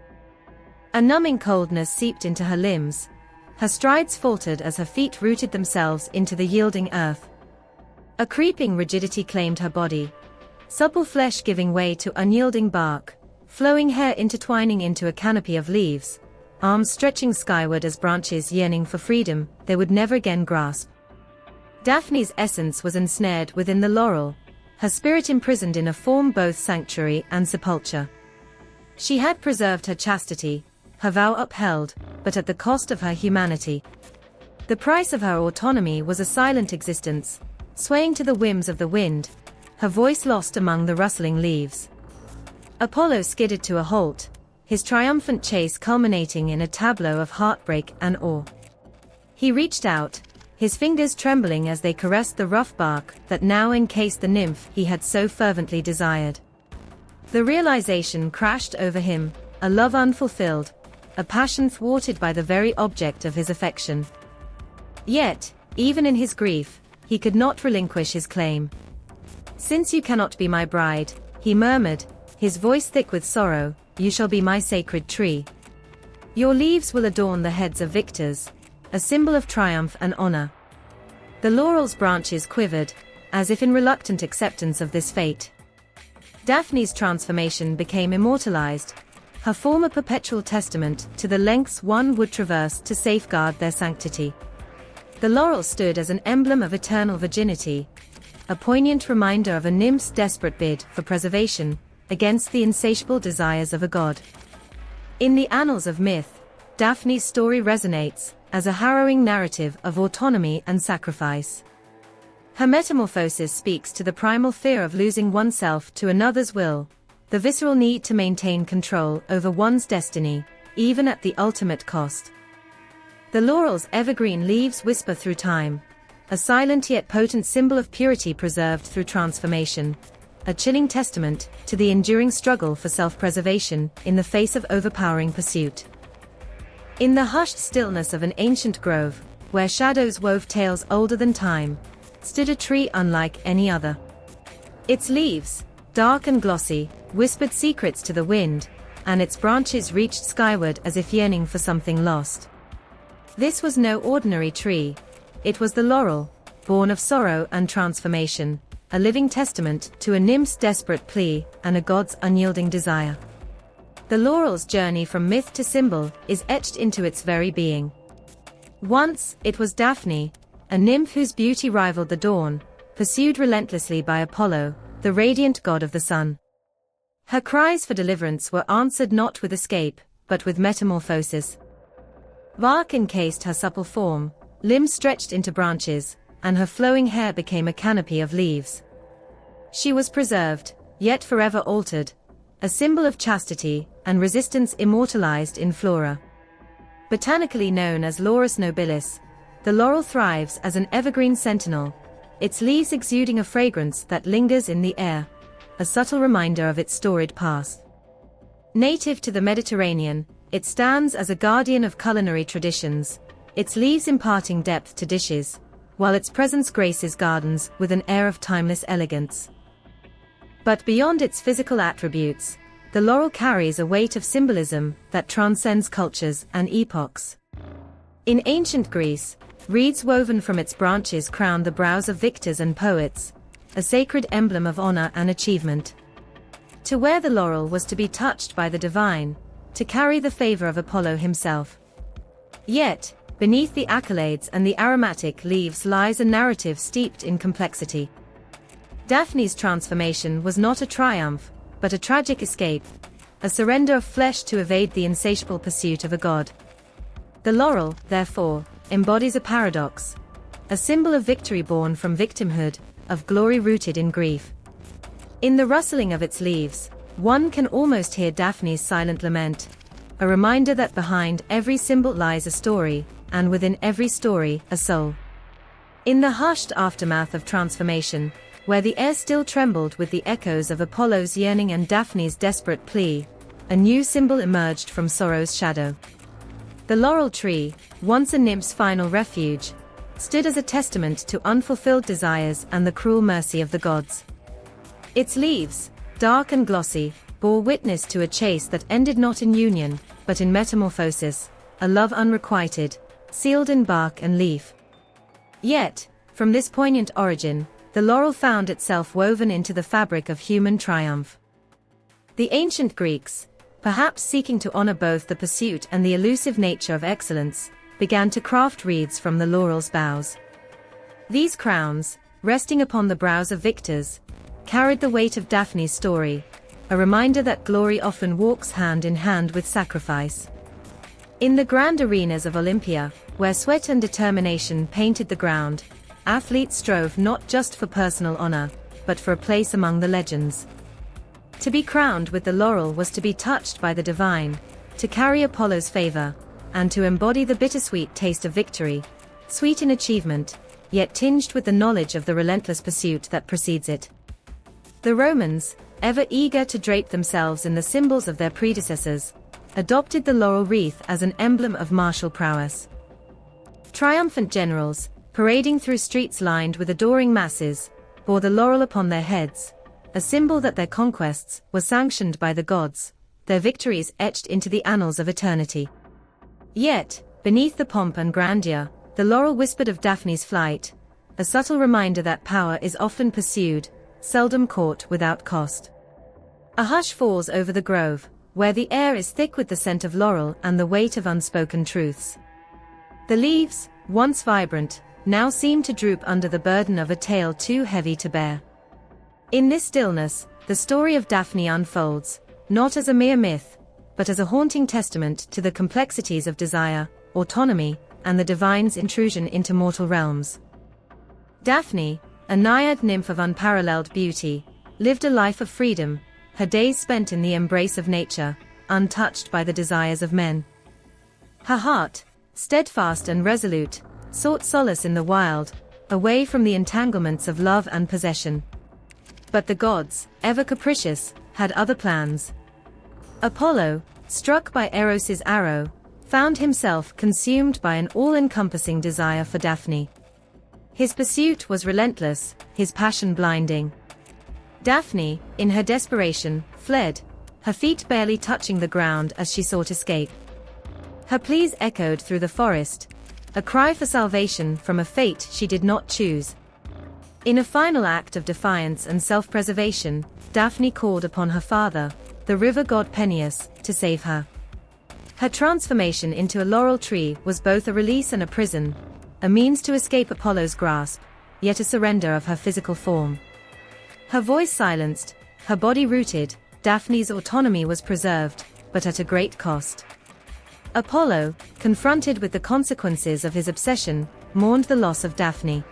A numbing coldness seeped into her limbs, her strides faltered as her feet rooted themselves into the yielding earth. A creeping rigidity claimed her body, supple flesh giving way to unyielding bark, flowing hair intertwining into a canopy of leaves, arms stretching skyward as branches yearning for freedom they would never again grasp. Daphne's essence was ensnared within the laurel, her spirit imprisoned in a form both sanctuary and sepulchre. She had preserved her chastity, her vow upheld, but at the cost of her humanity. The price of her autonomy was a silent existence, swaying to the whims of the wind, her voice lost among the rustling leaves. Apollo skidded to a halt, his triumphant chase culminating in a tableau of heartbreak and awe. He reached out, his fingers trembling as they caressed the rough bark that now encased the nymph he had so fervently desired. The realization crashed over him, a love unfulfilled, a passion thwarted by the very object of his affection. Yet, even in his grief, he could not relinquish his claim. "Since you cannot be my bride," he murmured, his voice thick with sorrow, "you shall be my sacred tree. Your leaves will adorn the heads of victors, a symbol of triumph and honor." The laurel's branches quivered, as if in reluctant acceptance of this fate. Daphne's transformation became immortalized, her form a perpetual testament to the lengths one would traverse to safeguard their sanctity. The laurel stood as an emblem of eternal virginity, a poignant reminder of a nymph's desperate bid for preservation against the insatiable desires of a god. In the annals of myth, Daphne's story resonates as a harrowing narrative of autonomy and sacrifice. Her metamorphosis speaks to the primal fear of losing oneself to another's will, the visceral need to maintain control over one's destiny, even at the ultimate cost. The laurel's evergreen leaves whisper through time, a silent yet potent symbol of purity preserved through transformation, a chilling testament to the enduring struggle for self-preservation in the face of overpowering pursuit. In the hushed stillness of an ancient grove, where shadows wove tales older than time, stood a tree unlike any other. Its leaves, dark and glossy, whispered secrets to the wind, and its branches reached skyward as if yearning for something lost. This was no ordinary tree. It was the laurel, born of sorrow and transformation, a living testament to a nymph's desperate plea and a god's unyielding desire. The laurel's journey from myth to symbol is etched into its very being. Once, it was Daphne, a nymph whose beauty rivaled the dawn, pursued relentlessly by Apollo, the radiant god of the sun. Her cries for deliverance were answered not with escape, but with metamorphosis. Bark encased her supple form, limbs stretched into branches, and her flowing hair became a canopy of leaves. She was preserved, yet forever altered, a symbol of chastity and resistance immortalized in flora. Botanically known as Laurus nobilis, the laurel thrives as an evergreen sentinel, its leaves exuding a fragrance that lingers in the air, a subtle reminder of its storied past. Native to the Mediterranean, it stands as a guardian of culinary traditions, its leaves imparting depth to dishes, while its presence graces gardens with an air of timeless elegance. But beyond its physical attributes, the laurel carries a weight of symbolism that transcends cultures and epochs. In ancient Greece, reeds woven from its branches crowned the brows of victors and poets, a sacred emblem of honor and achievement. To wear the laurel was to be touched by the divine, to carry the favor of Apollo himself. Yet, beneath the accolades and the aromatic leaves lies a narrative steeped in complexity. Daphne's transformation was not a triumph, but a tragic escape, a surrender of flesh to evade the insatiable pursuit of a god. The laurel, therefore, embodies a paradox, a symbol of victory born from victimhood, of glory rooted in grief. In the rustling of its leaves, one can almost hear Daphne's silent lament, a reminder that behind every symbol lies a story, and within every story, a soul. In the hushed aftermath of transformation, where the air still trembled with the echoes of Apollo's yearning and Daphne's desperate plea, a new symbol emerged from sorrow's shadow. The laurel tree, once a nymph's final refuge, stood as a testament to unfulfilled desires and the cruel mercy of the gods. Its leaves, dark and glossy, bore witness to a chase that ended not in union, but in metamorphosis, a love unrequited, sealed in bark and leaf. Yet, from this poignant origin, the laurel found itself woven into the fabric of human triumph. The ancient Greeks, perhaps seeking to honor both the pursuit and the elusive nature of excellence, began to craft wreaths from the laurel's boughs. These crowns, resting upon the brows of victors, carried the weight of Daphne's story, a reminder that glory often walks hand in hand with sacrifice. In the grand arenas of Olympia, where sweat and determination painted the ground, athletes strove not just for personal honor, but for a place among the legends. To be crowned with the laurel was to be touched by the divine, to carry Apollo's favor, and to embody the bittersweet taste of victory, sweet in achievement, yet tinged with the knowledge of the relentless pursuit that precedes it. The Romans, ever eager to drape themselves in the symbols of their predecessors, adopted the laurel wreath as an emblem of martial prowess. Triumphant generals, parading through streets lined with adoring masses, bore the laurel upon their heads, a symbol that their conquests were sanctioned by the gods, their victories etched into the annals of eternity. Yet, beneath the pomp and grandeur, the laurel whispered of Daphne's flight, a subtle reminder that power is often pursued, seldom caught without cost. A hush falls over the grove, where the air is thick with the scent of laurel and the weight of unspoken truths. The leaves, once vibrant, now seem to droop under the burden of a tale too heavy to bear. In this stillness, the story of Daphne unfolds, not as a mere myth, but as a haunting testament to the complexities of desire, autonomy, and the divine's intrusion into mortal realms. Daphne, a naiad nymph of unparalleled beauty, lived a life of freedom, her days spent in the embrace of nature, untouched by the desires of men. Her heart, steadfast and resolute, sought solace in the wild, away from the entanglements of love and possession. But the gods, ever capricious, had other plans. Apollo, struck by Eros's arrow, found himself consumed by an all-encompassing desire for Daphne. His pursuit was relentless, his passion blinding. Daphne, in her desperation, fled, her feet barely touching the ground as she sought escape. Her pleas echoed through the forest, a cry for salvation from a fate she did not choose. In a final act of defiance and self-preservation, Daphne called upon her father, the river god Peneus, to save her. Her transformation into a laurel tree was both a release and a prison, a means to escape Apollo's grasp, yet a surrender of her physical form. Her voice silenced, her body rooted, Daphne's autonomy was preserved, but at a great cost. Apollo, confronted with the consequences of his obsession, mourned the loss of Daphne.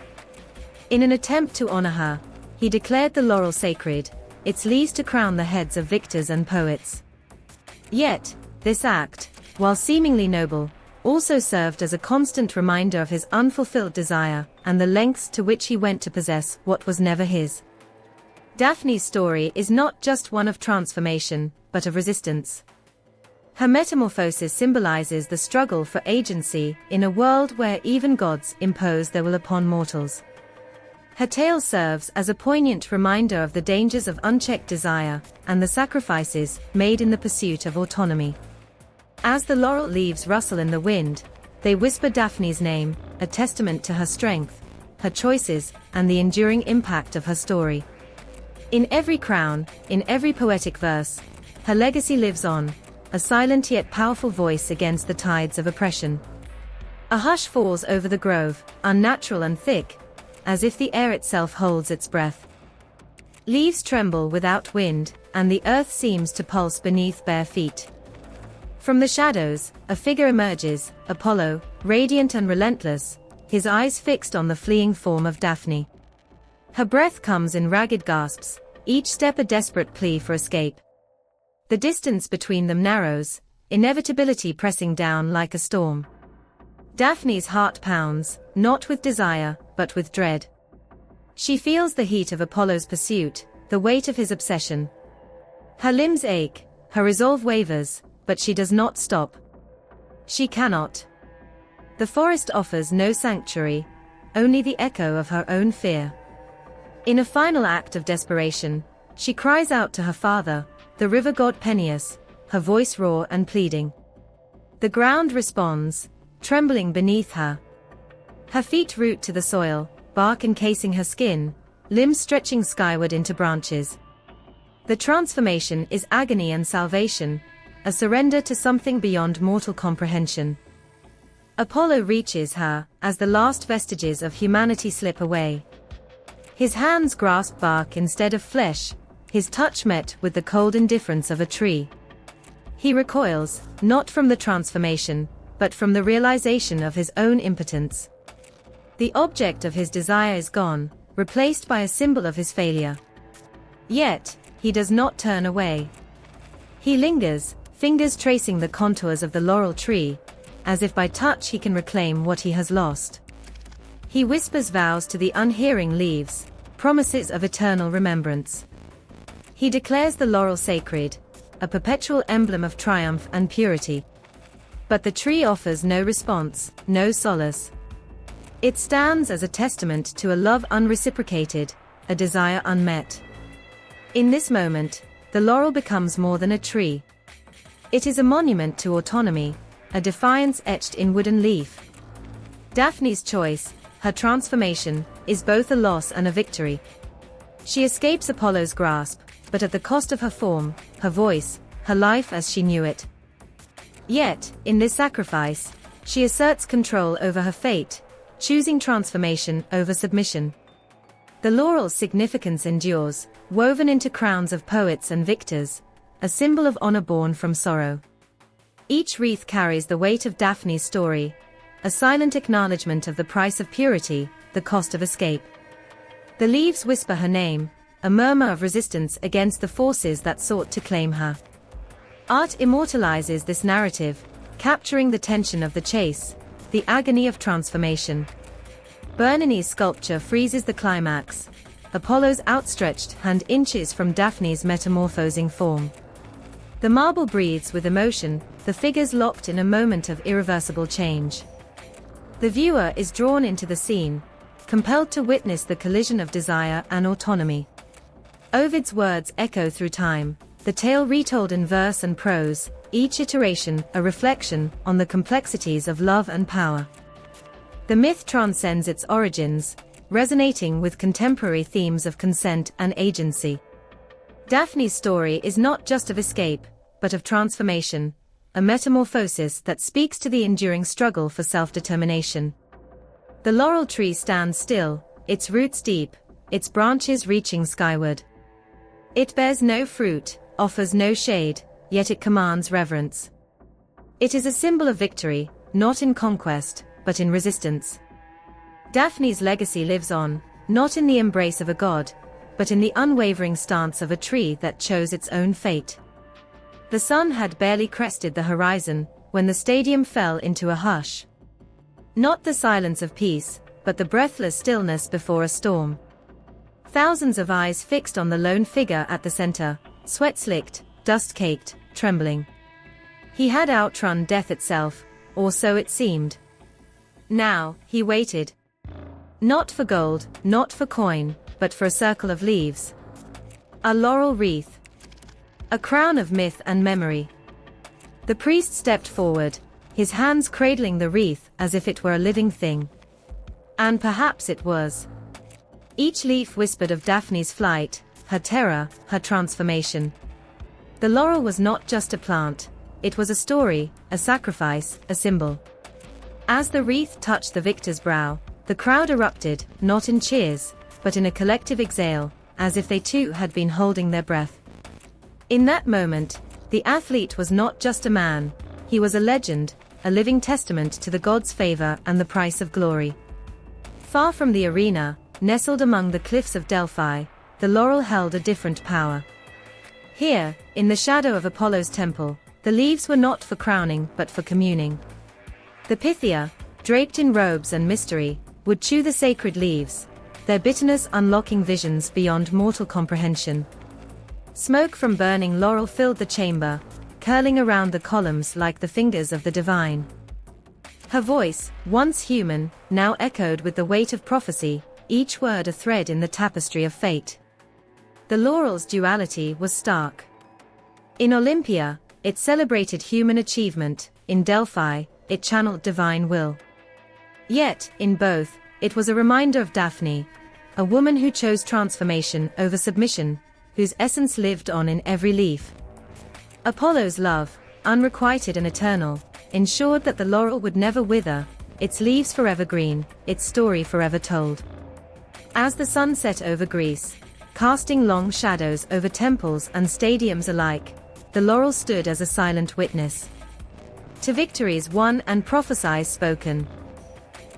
In an attempt to honor her, he declared the laurel sacred, its leaves to crown the heads of victors and poets. Yet, this act, while seemingly noble, also served as a constant reminder of his unfulfilled desire and the lengths to which he went to possess what was never his. Daphne's story is not just one of transformation, but of resistance. Her metamorphosis symbolizes the struggle for agency in a world where even gods impose their will upon mortals. Her tale serves as a poignant reminder of the dangers of unchecked desire and the sacrifices made in the pursuit of autonomy. As the laurel leaves rustle in the wind, they whisper Daphne's name, a testament to her strength, her choices, and the enduring impact of her story. In every crown, in every poetic verse, her legacy lives on, a silent yet powerful voice against the tides of oppression. A hush falls over the grove, unnatural and thick, as if the air itself holds its breath. Leaves tremble without wind, and the earth seems to pulse beneath bare feet. From the shadows, a figure emerges, Apollo, radiant and relentless, his eyes fixed on the fleeing form of Daphne. Her breath comes in ragged gasps, each step a desperate plea for escape. The distance between them narrows, inevitability pressing down like a storm. Daphne's heart pounds, not with desire, but with dread. She feels the heat of Apollo's pursuit, the weight of his obsession. Her limbs ache, her resolve wavers, but she does not stop. She cannot. The forest offers no sanctuary, only the echo of her own fear. In a final act of desperation, she cries out to her father, the river god Peneus, her voice raw and pleading. The ground responds, trembling beneath her. Her feet root to the soil, bark encasing her skin, limbs stretching skyward into branches. The transformation is agony and salvation, a surrender to something beyond mortal comprehension. Apollo reaches her, as the last vestiges of humanity slip away. His hands grasp bark instead of flesh, his touch met with the cold indifference of a tree. He recoils, not from the transformation, but from the realization of his own impotence. The object of his desire is gone, replaced by a symbol of his failure. Yet, he does not turn away. He lingers, fingers tracing the contours of the laurel tree, as if by touch he can reclaim what he has lost. He whispers vows to the unhearing leaves, promises of eternal remembrance. He declares the laurel sacred, a perpetual emblem of triumph and purity. But the tree offers no response, no solace. It stands as a testament to a love unreciprocated, a desire unmet. In this moment, the laurel becomes more than a tree. It is a monument to autonomy, a defiance etched in wooden leaf. Daphne's choice, her transformation, is both a loss and a victory. She escapes Apollo's grasp, but at the cost of her form, her voice, her life as she knew it. Yet, in this sacrifice, she asserts control over her fate, choosing transformation over submission. The laurel's significance endures, woven into crowns of poets and victors, a symbol of honor born from sorrow. Each wreath carries the weight of Daphne's story, a silent acknowledgement of the price of purity, the cost of escape. The leaves whisper her name, a murmur of resistance against the forces that sought to claim her. Art immortalizes this narrative, capturing the tension of the chase, the agony of transformation. Bernini's sculpture freezes the climax, Apollo's outstretched hand inches from Daphne's metamorphosing form. The marble breathes with emotion, the figures locked in a moment of irreversible change. The viewer is drawn into the scene, compelled to witness the collision of desire and autonomy. Ovid's words echo through time, the tale retold in verse and prose, each iteration a reflection on the complexities of love and power. The myth transcends its origins, resonating with contemporary themes of consent and agency. Daphne's story is not just of escape, but of transformation, a metamorphosis that speaks to the enduring struggle for self-determination. The laurel tree stands still, its roots deep, its branches reaching skyward. It bears no fruit, offers no shade, yet it commands reverence. It is a symbol of victory, not in conquest, but in resistance. Daphne's legacy lives on, not in the embrace of a god, but in the unwavering stance of a tree that chose its own fate. The sun had barely crested the horizon when the stadium fell into a hush. Not the silence of peace, but the breathless stillness before a storm. Thousands of eyes fixed on the lone figure at the center, sweat-slicked, dust-caked, trembling. He had outrun death itself, or so it seemed. Now, he waited. Not for gold, not for coin, but for a circle of leaves. A laurel wreath. A crown of myth and memory. The priest stepped forward, his hands cradling the wreath as if it were a living thing. And perhaps it was. Each leaf whispered of Daphne's flight, her terror, her transformation. The laurel was not just a plant, it was a story, a sacrifice, a symbol. As the wreath touched the victor's brow, the crowd erupted, not in cheers, but in a collective exhale, as if they too had been holding their breath. In that moment, the athlete was not just a man, he was a legend, a living testament to the god's favor and the price of glory. Far from the arena, nestled among the cliffs of Delphi, the laurel held a different power. Here, in the shadow of Apollo's temple, the leaves were not for crowning but for communing. The Pythia, draped in robes and mystery, would chew the sacred leaves, their bitterness unlocking visions beyond mortal comprehension. Smoke from burning laurel filled the chamber, curling around the columns like the fingers of the divine. Her voice, once human, now echoed with the weight of prophecy, each word a thread in the tapestry of fate. The laurel's duality was stark. In Olympia, it celebrated human achievement, in Delphi, it channeled divine will. Yet, in both, it was a reminder of Daphne, a woman who chose transformation over submission, whose essence lived on in every leaf. Apollo's love, unrequited and eternal, ensured that the laurel would never wither, its leaves forever green, its story forever told. As the sun set over Greece, casting long shadows over temples and stadiums alike, the laurel stood as a silent witness. To victories won and prophecies spoken.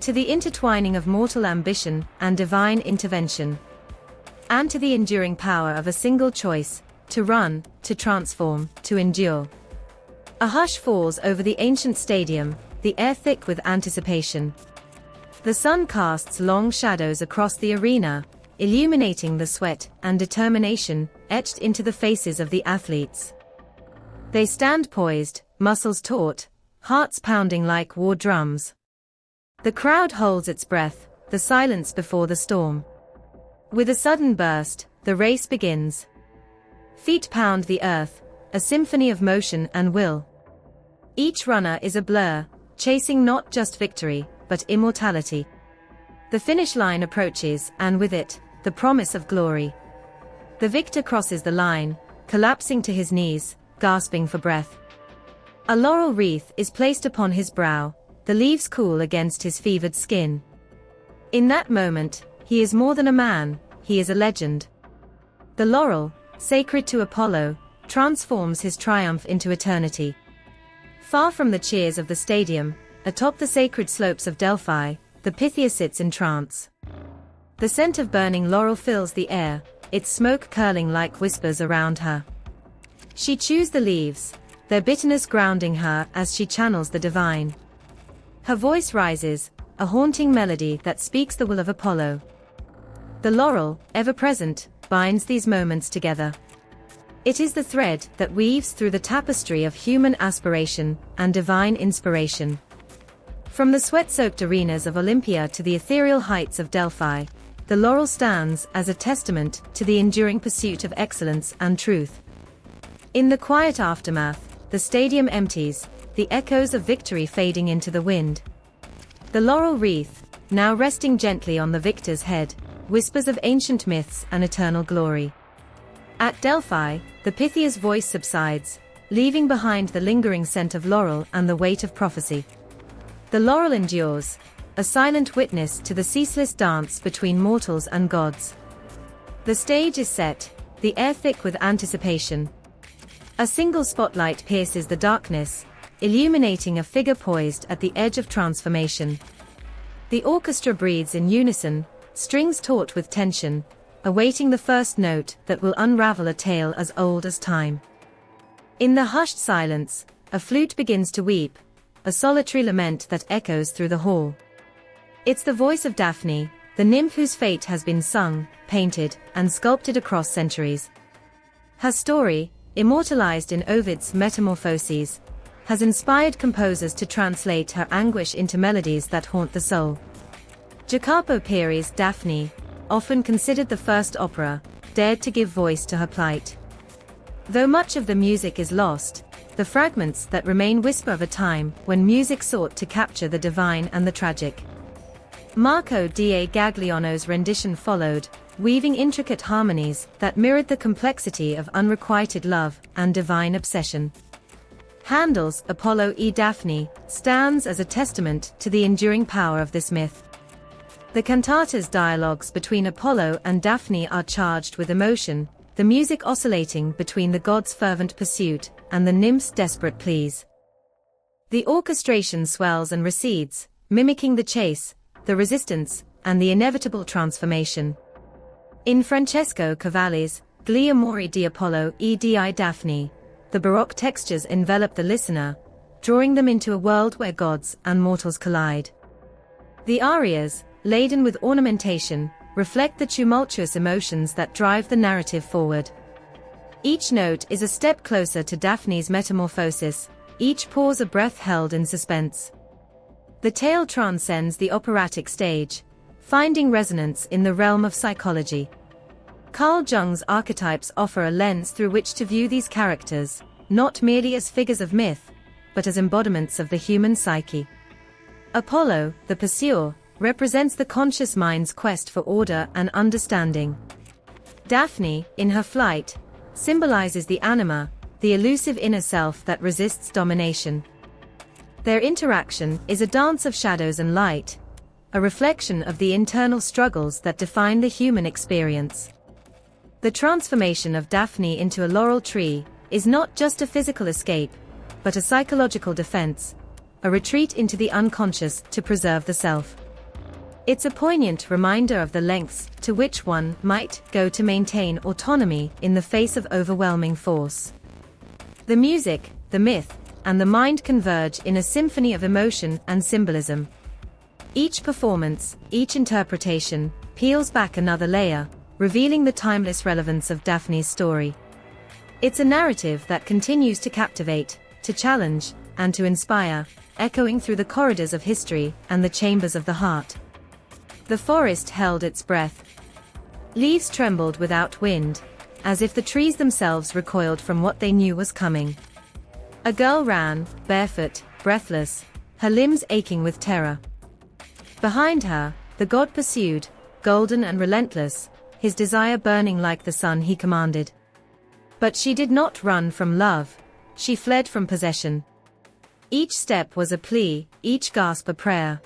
To the intertwining of mortal ambition and divine intervention. And to the enduring power of a single choice, to run, to transform, to endure. A hush falls over the ancient stadium, the air thick with anticipation. The sun casts long shadows across the arena, illuminating the sweat and determination etched into the faces of the athletes. They stand poised, muscles taut, hearts pounding like war drums. The crowd holds its breath, the silence before the storm. With a sudden burst, the race begins. Feet pound the earth, a symphony of motion and will. Each runner is a blur, chasing not just victory, but immortality. The finish line approaches, and with it, the promise of glory. The victor crosses the line, collapsing to his knees, gasping for breath. A laurel wreath is placed upon his brow, the leaves cool against his fevered skin. In that moment, he is more than a man, he is a legend. The laurel, sacred to Apollo, transforms his triumph into eternity. Far from the cheers of the stadium, atop the sacred slopes of Delphi, the Pythia sits in trance. The scent of burning laurel fills the air, its smoke curling like whispers around her. She chews the leaves, their bitterness grounding her as she channels the divine. Her voice rises, a haunting melody that speaks the will of Apollo. The laurel, ever present, binds these moments together. It is the thread that weaves through the tapestry of human aspiration and divine inspiration. From the sweat-soaked arenas of Olympia to the ethereal heights of Delphi, the laurel stands as a testament to the enduring pursuit of excellence and truth. In the quiet aftermath, the stadium empties, the echoes of victory fading into the wind. The laurel wreath, now resting gently on the victor's head, whispers of ancient myths and eternal glory. At Delphi, the Pythia's voice subsides, leaving behind the lingering scent of laurel and the weight of prophecy. The laurel endures, a silent witness to the ceaseless dance between mortals and gods. The stage is set, the air thick with anticipation. A single spotlight pierces the darkness, illuminating a figure poised at the edge of transformation. The orchestra breathes in unison, strings taut with tension, awaiting the first note that will unravel a tale as old as time. In the hushed silence, a flute begins to weep, a solitary lament that echoes through the hall. It's the voice of Daphne, the nymph whose fate has been sung, painted, and sculpted across centuries. Her story, immortalized in Ovid's Metamorphoses, has inspired composers to translate her anguish into melodies that haunt the soul. Jacopo Peri's Daphne, often considered the first opera, dared to give voice to her plight. Though much of the music is lost, the fragments that remain whisper of a time when music sought to capture the divine and the tragic. Marco da Gagliano's rendition followed, weaving intricate harmonies that mirrored the complexity of unrequited love and divine obsession. Handel's Apollo and Daphne stands as a testament to the enduring power of this myth. The cantatas dialogues between Apollo and Daphne are charged with emotion, the music oscillating between the god's fervent pursuit and the nymph's desperate pleas. The orchestration swells and recedes, mimicking the chase, the resistance, and the inevitable transformation. In Francesco Cavalli's Gli Amori di Apollo e di Daphne, the Baroque textures envelop the listener, drawing them into a world where gods and mortals collide. The arias, laden with ornamentation, reflect the tumultuous emotions that drive the narrative forward. Each note is a step closer to Daphne's metamorphosis, each pause a breath held in suspense. The tale transcends the operatic stage, finding resonance in the realm of psychology. Carl Jung's archetypes offer a lens through which to view these characters, not merely as figures of myth, but as embodiments of the human psyche. Apollo, the pursuer, represents the conscious mind's quest for order and understanding. Daphne, in her flight, symbolizes the anima, the elusive inner self that resists domination. Their interaction is a dance of shadows and light, a reflection of the internal struggles that define the human experience. The transformation of Daphne into a laurel tree is not just a physical escape, but a psychological defense, a retreat into the unconscious to preserve the self. It's a poignant reminder of the lengths to which one might go to maintain autonomy in the face of overwhelming force. The music, the myth, and the mind converge in a symphony of emotion and symbolism. Each performance, each interpretation, peels back another layer, revealing the timeless relevance of Daphne's story. It's a narrative that continues to captivate, to challenge, and to inspire, echoing through the corridors of history and the chambers of the heart. The forest held its breath. Leaves trembled without wind, as if the trees themselves recoiled from what they knew was coming. A girl ran, barefoot, breathless, her limbs aching with terror. Behind her, the god pursued, golden and relentless, his desire burning like the sun he commanded. But she did not run from love, she fled from possession. Each step was a plea, each gasp a prayer.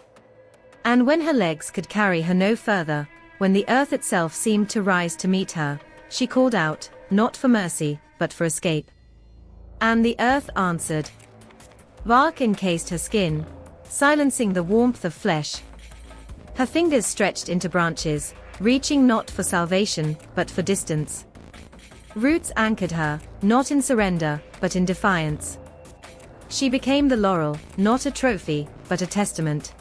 And when her legs could carry her no further, when the earth itself seemed to rise to meet her, she called out, not for mercy, but for escape. And the earth answered. Bark encased her skin, silencing the warmth of flesh. Her fingers stretched into branches, reaching not for salvation, but for distance. Roots anchored her, not in surrender, but in defiance. She became the laurel, not a trophy, but a testament.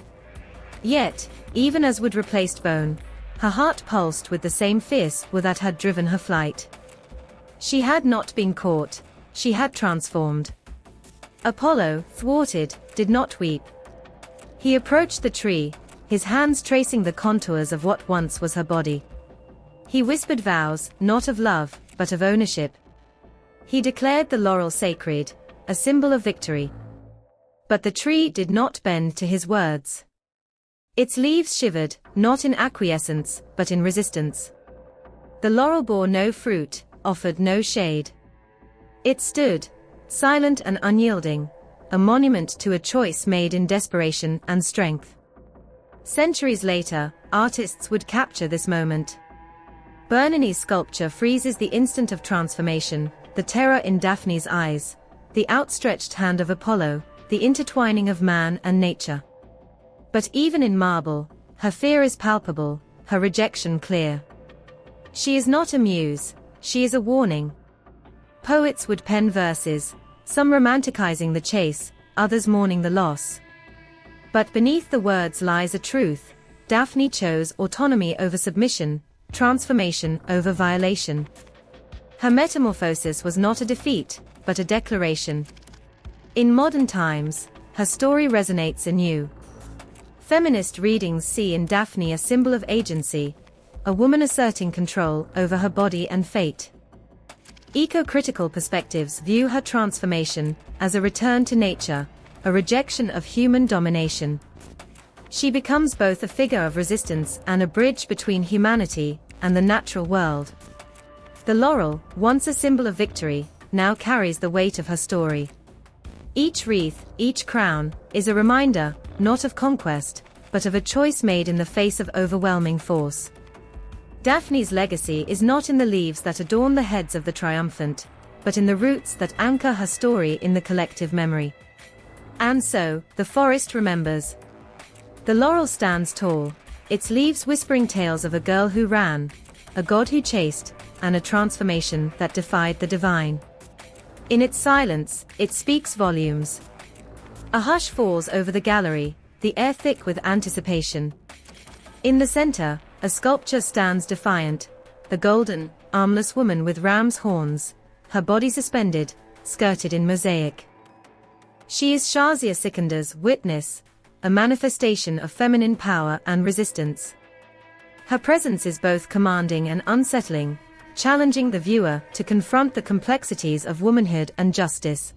Yet, even as wood replaced bone, her heart pulsed with the same fierce will that had driven her flight. She had not been caught, she had transformed. Apollo, thwarted, did not weep. He approached the tree, his hands tracing the contours of what once was her body. He whispered vows, not of love, but of ownership. He declared the laurel sacred, a symbol of victory. But the tree did not bend to his words. Its leaves shivered, not in acquiescence, but in resistance. The laurel bore no fruit, offered no shade. It stood, silent and unyielding, a monument to a choice made in desperation and strength. Centuries later, artists would capture this moment. Bernini's sculpture freezes the instant of transformation, the terror in Daphne's eyes, the outstretched hand of Apollo, the intertwining of man and nature. But even in marble, her fear is palpable, her rejection clear. She is not a muse, she is a warning. Poets would pen verses, some romanticizing the chase, others mourning the loss. But beneath the words lies a truth: Daphne chose autonomy over submission, transformation over violation. Her metamorphosis was not a defeat, but a declaration. In modern times, her story resonates anew. Feminist readings see in Daphne a symbol of agency, a woman asserting control over her body and fate. Eco-critical perspectives view her transformation as a return to nature, a rejection of human domination. She becomes both a figure of resistance and a bridge between humanity and the natural world. The laurel, once a symbol of victory, now carries the weight of her story. Each wreath, each crown, is a reminder, not of conquest, but of a choice made in the face of overwhelming force. Daphne's legacy is not in the leaves that adorn the heads of the triumphant, but in the roots that anchor her story in the collective memory. And so, the forest remembers. The laurel stands tall, its leaves whispering tales of a girl who ran, a god who chased, and a transformation that defied the divine. In its silence, it speaks volumes. A hush falls over the gallery, the air thick with anticipation. In the center, a sculpture stands defiant, the golden, armless woman with ram's horns, her body suspended, skirted in mosaic. She is Shazia Sikandar's witness, a manifestation of feminine power and resistance. Her presence is both commanding and unsettling, challenging the viewer to confront the complexities of womanhood and justice.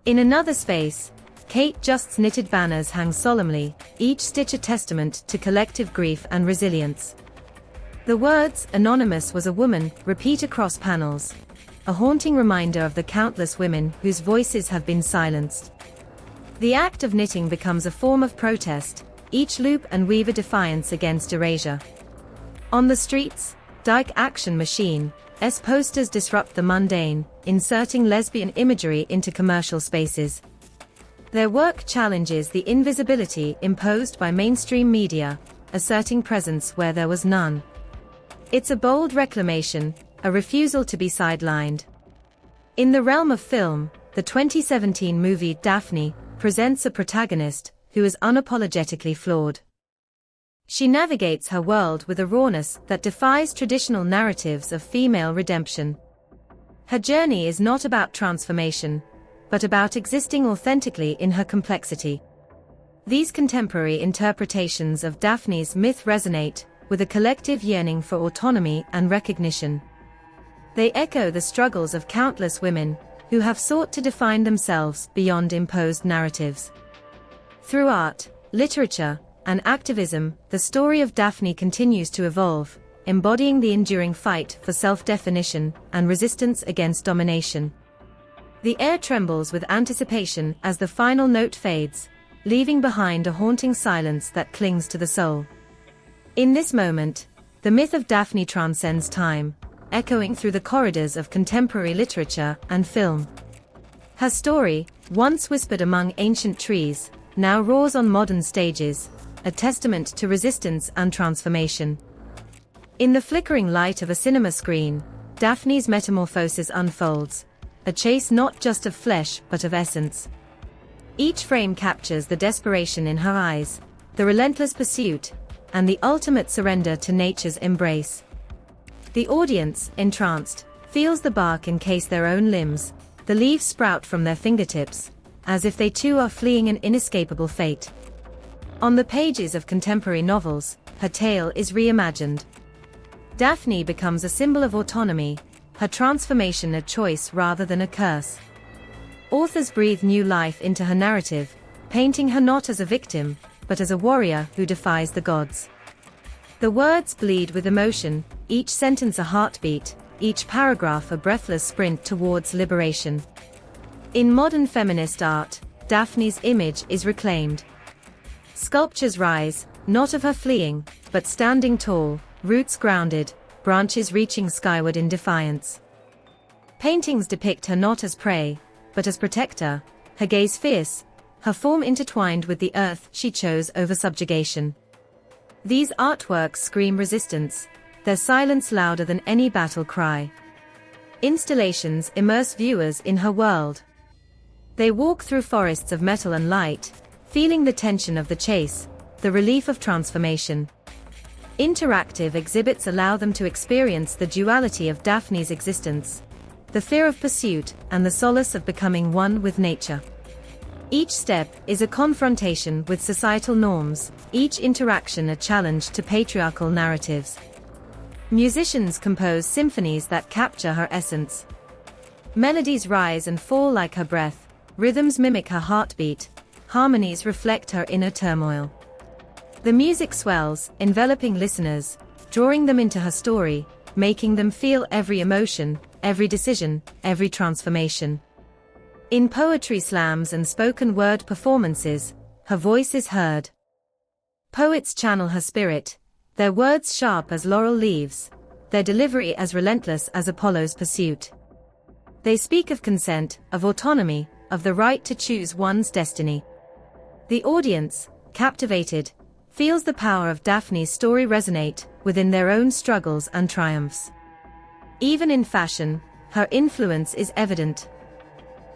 In another space, Kate Just's knitted banners hang solemnly, each stitch a testament to collective grief and resilience. The words, "Anonymous was a woman," repeat across panels, a haunting reminder of the countless women whose voices have been silenced. The act of knitting becomes a form of protest, each loop and weave a defiance against erasure. On the streets, Dyke Action Machine, S posters disrupt the mundane, inserting lesbian imagery into commercial spaces. Their work challenges the invisibility imposed by mainstream media, asserting presence where there was none. It's a bold reclamation, a refusal to be sidelined. In the realm of film, the 2017 movie Daphne presents a protagonist who is unapologetically flawed. She navigates her world with a rawness that defies traditional narratives of female redemption. Her journey is not about transformation, but about existing authentically in her complexity. These contemporary interpretations of Daphne's myth resonate with a collective yearning for autonomy and recognition. They echo the struggles of countless women who have sought to define themselves beyond imposed narratives. Through art, literature, and activism, the story of Daphne continues to evolve, embodying the enduring fight for self-definition and resistance against domination. The air trembles with anticipation as the final note fades, leaving behind a haunting silence that clings to the soul. In this moment, the myth of Daphne transcends time, echoing through the corridors of contemporary literature and film. Her story, once whispered among ancient trees, now roars on modern stages, a testament to resistance and transformation. In the flickering light of a cinema screen, Daphne's metamorphosis unfolds, a chase not just of flesh but of essence. Each frame captures the desperation in her eyes, the relentless pursuit, and the ultimate surrender to nature's embrace. The audience, entranced, feels the bark encase their own limbs, the leaves sprout from their fingertips, as if they too are fleeing an inescapable fate. On the pages of contemporary novels, her tale is reimagined. Daphne becomes a symbol of autonomy, her transformation a choice rather than a curse. Authors breathe new life into her narrative, painting her not as a victim, but as a warrior who defies the gods. The words bleed with emotion, each sentence a heartbeat, each paragraph a breathless sprint towards liberation. In modern feminist art, Daphne's image is reclaimed. Sculptures rise, not of her fleeing, but standing tall, roots grounded, branches reaching skyward in defiance. Paintings depict her not as prey, but as protector, her gaze fierce, her form intertwined with the earth she chose over subjugation. These artworks scream resistance, their silence louder than any battle cry. Installations immerse viewers in her world. They walk through forests of metal and light, feeling the tension of the chase, the relief of transformation. Interactive exhibits allow them to experience the duality of Daphne's existence, the fear of pursuit and the solace of becoming one with nature. Each step is a confrontation with societal norms, each interaction a challenge to patriarchal narratives. Musicians compose symphonies that capture her essence. Melodies rise and fall like her breath, rhythms mimic her heartbeat, harmonies reflect her inner turmoil. The music swells, enveloping listeners, drawing them into her story, making them feel every emotion, every decision, every transformation. In poetry slams and spoken word performances, her voice is heard. Poets channel her spirit, their words sharp as laurel leaves, their delivery as relentless as Apollo's pursuit. They speak of consent, of autonomy, of the right to choose one's destiny. The audience, captivated, feels the power of Daphne's story resonate within their own struggles and triumphs. Even in fashion, her influence is evident.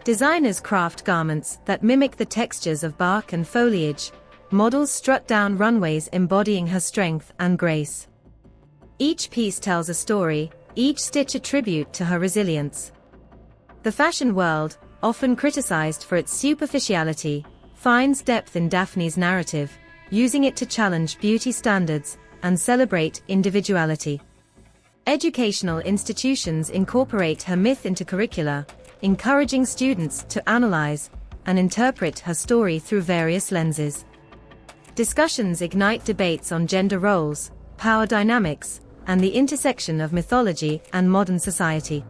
Designers craft garments that mimic the textures of bark and foliage, models strut down runways embodying her strength and grace. Each piece tells a story, each stitch a tribute to her resilience. The fashion world, often criticized for its superficiality, finds depth in Daphne's narrative, using it to challenge beauty standards and celebrate individuality. Educational institutions incorporate her myth into curricula, encouraging students to analyze and interpret her story through various lenses. Discussions ignite debates on gender roles, power dynamics, and the intersection of mythology and modern society.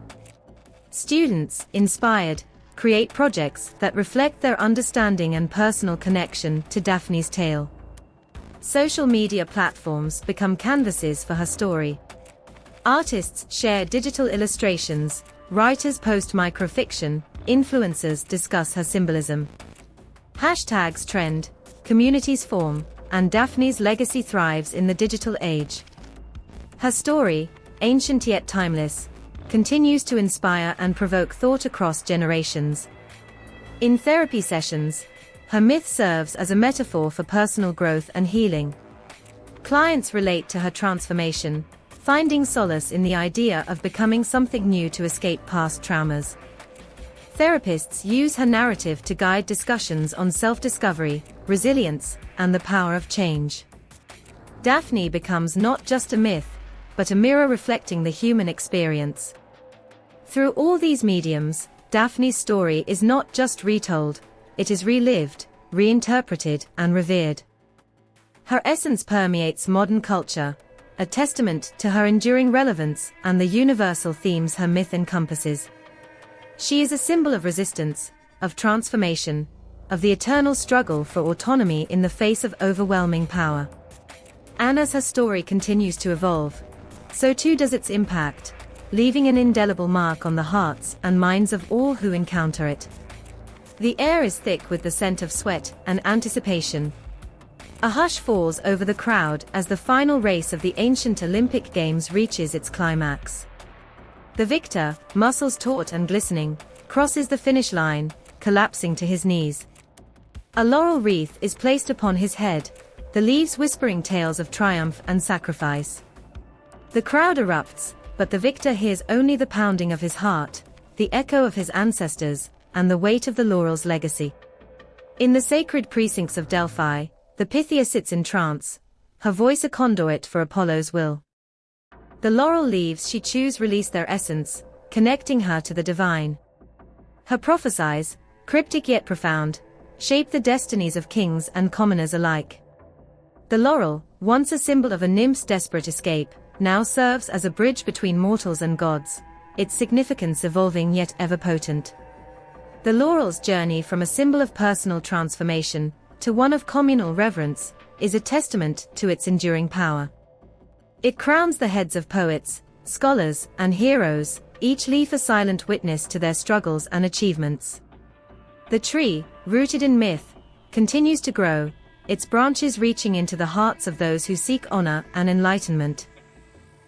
Students, inspired, create projects that reflect their understanding and personal connection to Daphne's tale. Social media platforms become canvases for her story. Artists share digital illustrations, writers post microfiction, influencers discuss her symbolism. Hashtags trend, communities form, and Daphne's legacy thrives in the digital age. Her story, ancient yet timeless, continues to inspire and provoke thought across generations. In therapy sessions, her myth serves as a metaphor for personal growth and healing. Clients relate to her transformation, finding solace in the idea of becoming something new to escape past traumas. Therapists use her narrative to guide discussions on self-discovery, resilience, and the power of change. Daphne becomes not just a myth, but a mirror reflecting the human experience. Through all these mediums, Daphne's story is not just retold, it is relived, reinterpreted, and revered. Her essence permeates modern culture, a testament to her enduring relevance and the universal themes her myth encompasses. She is a symbol of resistance, of transformation, of the eternal struggle for autonomy in the face of overwhelming power. And as her story continues to evolve, so too does its impact, leaving an indelible mark on the hearts and minds of all who encounter it. The air is thick with the scent of sweat and anticipation. A hush falls over the crowd as the final race of the ancient Olympic Games reaches its climax. The victor, muscles taut and glistening, crosses the finish line, collapsing to his knees. A laurel wreath is placed upon his head, the leaves whispering tales of triumph and sacrifice. The crowd erupts, but the victor hears only the pounding of his heart, the echo of his ancestors, and the weight of the laurel's legacy. In the sacred precincts of Delphi, the Pythia sits in trance, her voice a conduit for Apollo's will. The laurel leaves she chews release their essence, connecting her to the divine. Her prophecies, cryptic yet profound, shape the destinies of kings and commoners alike. The laurel, once a symbol of a nymph's desperate escape, now serves as a bridge between mortals and gods, its significance evolving yet ever potent. The laurel's journey from a symbol of personal transformation to one of communal reverence is a testament to its enduring power. It crowns the heads of poets, scholars, and heroes, each leaf a silent witness to their struggles and achievements. The tree, rooted in myth, continues to grow, its branches reaching into the hearts of those who seek honor and enlightenment.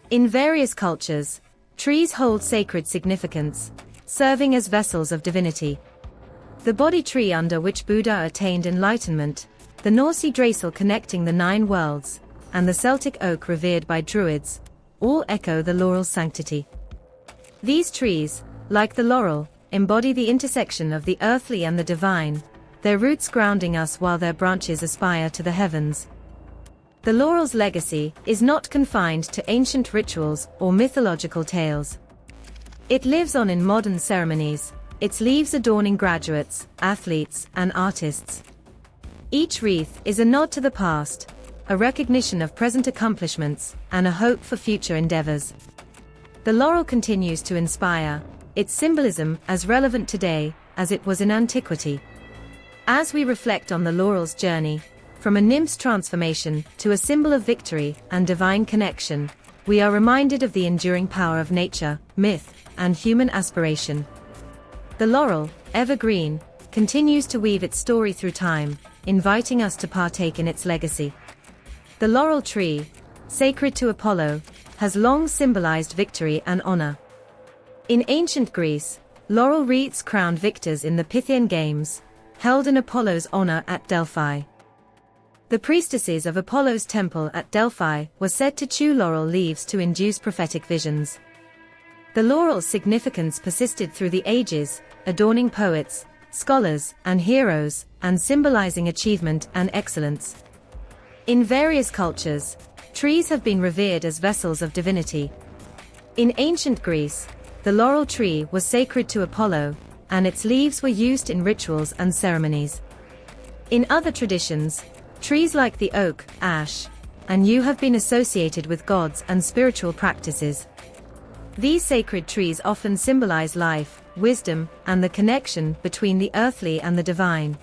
In various cultures, trees hold sacred significance, serving as vessels of divinity. The Bodhi tree under which Buddha attained enlightenment, the Norse Dracal connecting the 9 worlds, and the Celtic oak revered by Druids, all echo the laurel's sanctity. These trees, like the laurel, embody the intersection of the earthly and the divine, their roots grounding us while their branches aspire to the heavens. The laurel's legacy is not confined to ancient rituals or mythological tales. It lives on in modern ceremonies, its leaves adorning graduates, athletes, and artists. Each wreath is a nod to the past, a recognition of present accomplishments, and a hope for future endeavors. The laurel continues to inspire, its symbolism as relevant today as it was in antiquity. As we reflect on the laurel's journey, from a nymph's transformation to a symbol of victory and divine connection, we are reminded of the enduring power of nature, myth, and human aspiration. The laurel, evergreen, continues to weave its story through time, inviting us to partake in its legacy. The laurel tree, sacred to Apollo, has long symbolized victory and honor. In ancient Greece, laurel wreaths crowned victors in the Pythian Games, held in Apollo's honor at Delphi. The priestesses of Apollo's temple at Delphi were said to chew laurel leaves to induce prophetic visions. The laurel's significance persisted through the ages, adorning poets, scholars, and heroes, and symbolizing achievement and excellence. In various cultures, trees have been revered as vessels of divinity. In ancient Greece, the laurel tree was sacred to Apollo, and its leaves were used in rituals and ceremonies. In other traditions, trees like the oak, ash, and yew have been associated with gods and spiritual practices. These sacred trees often symbolize life, wisdom, and the connection between the earthly and the divine.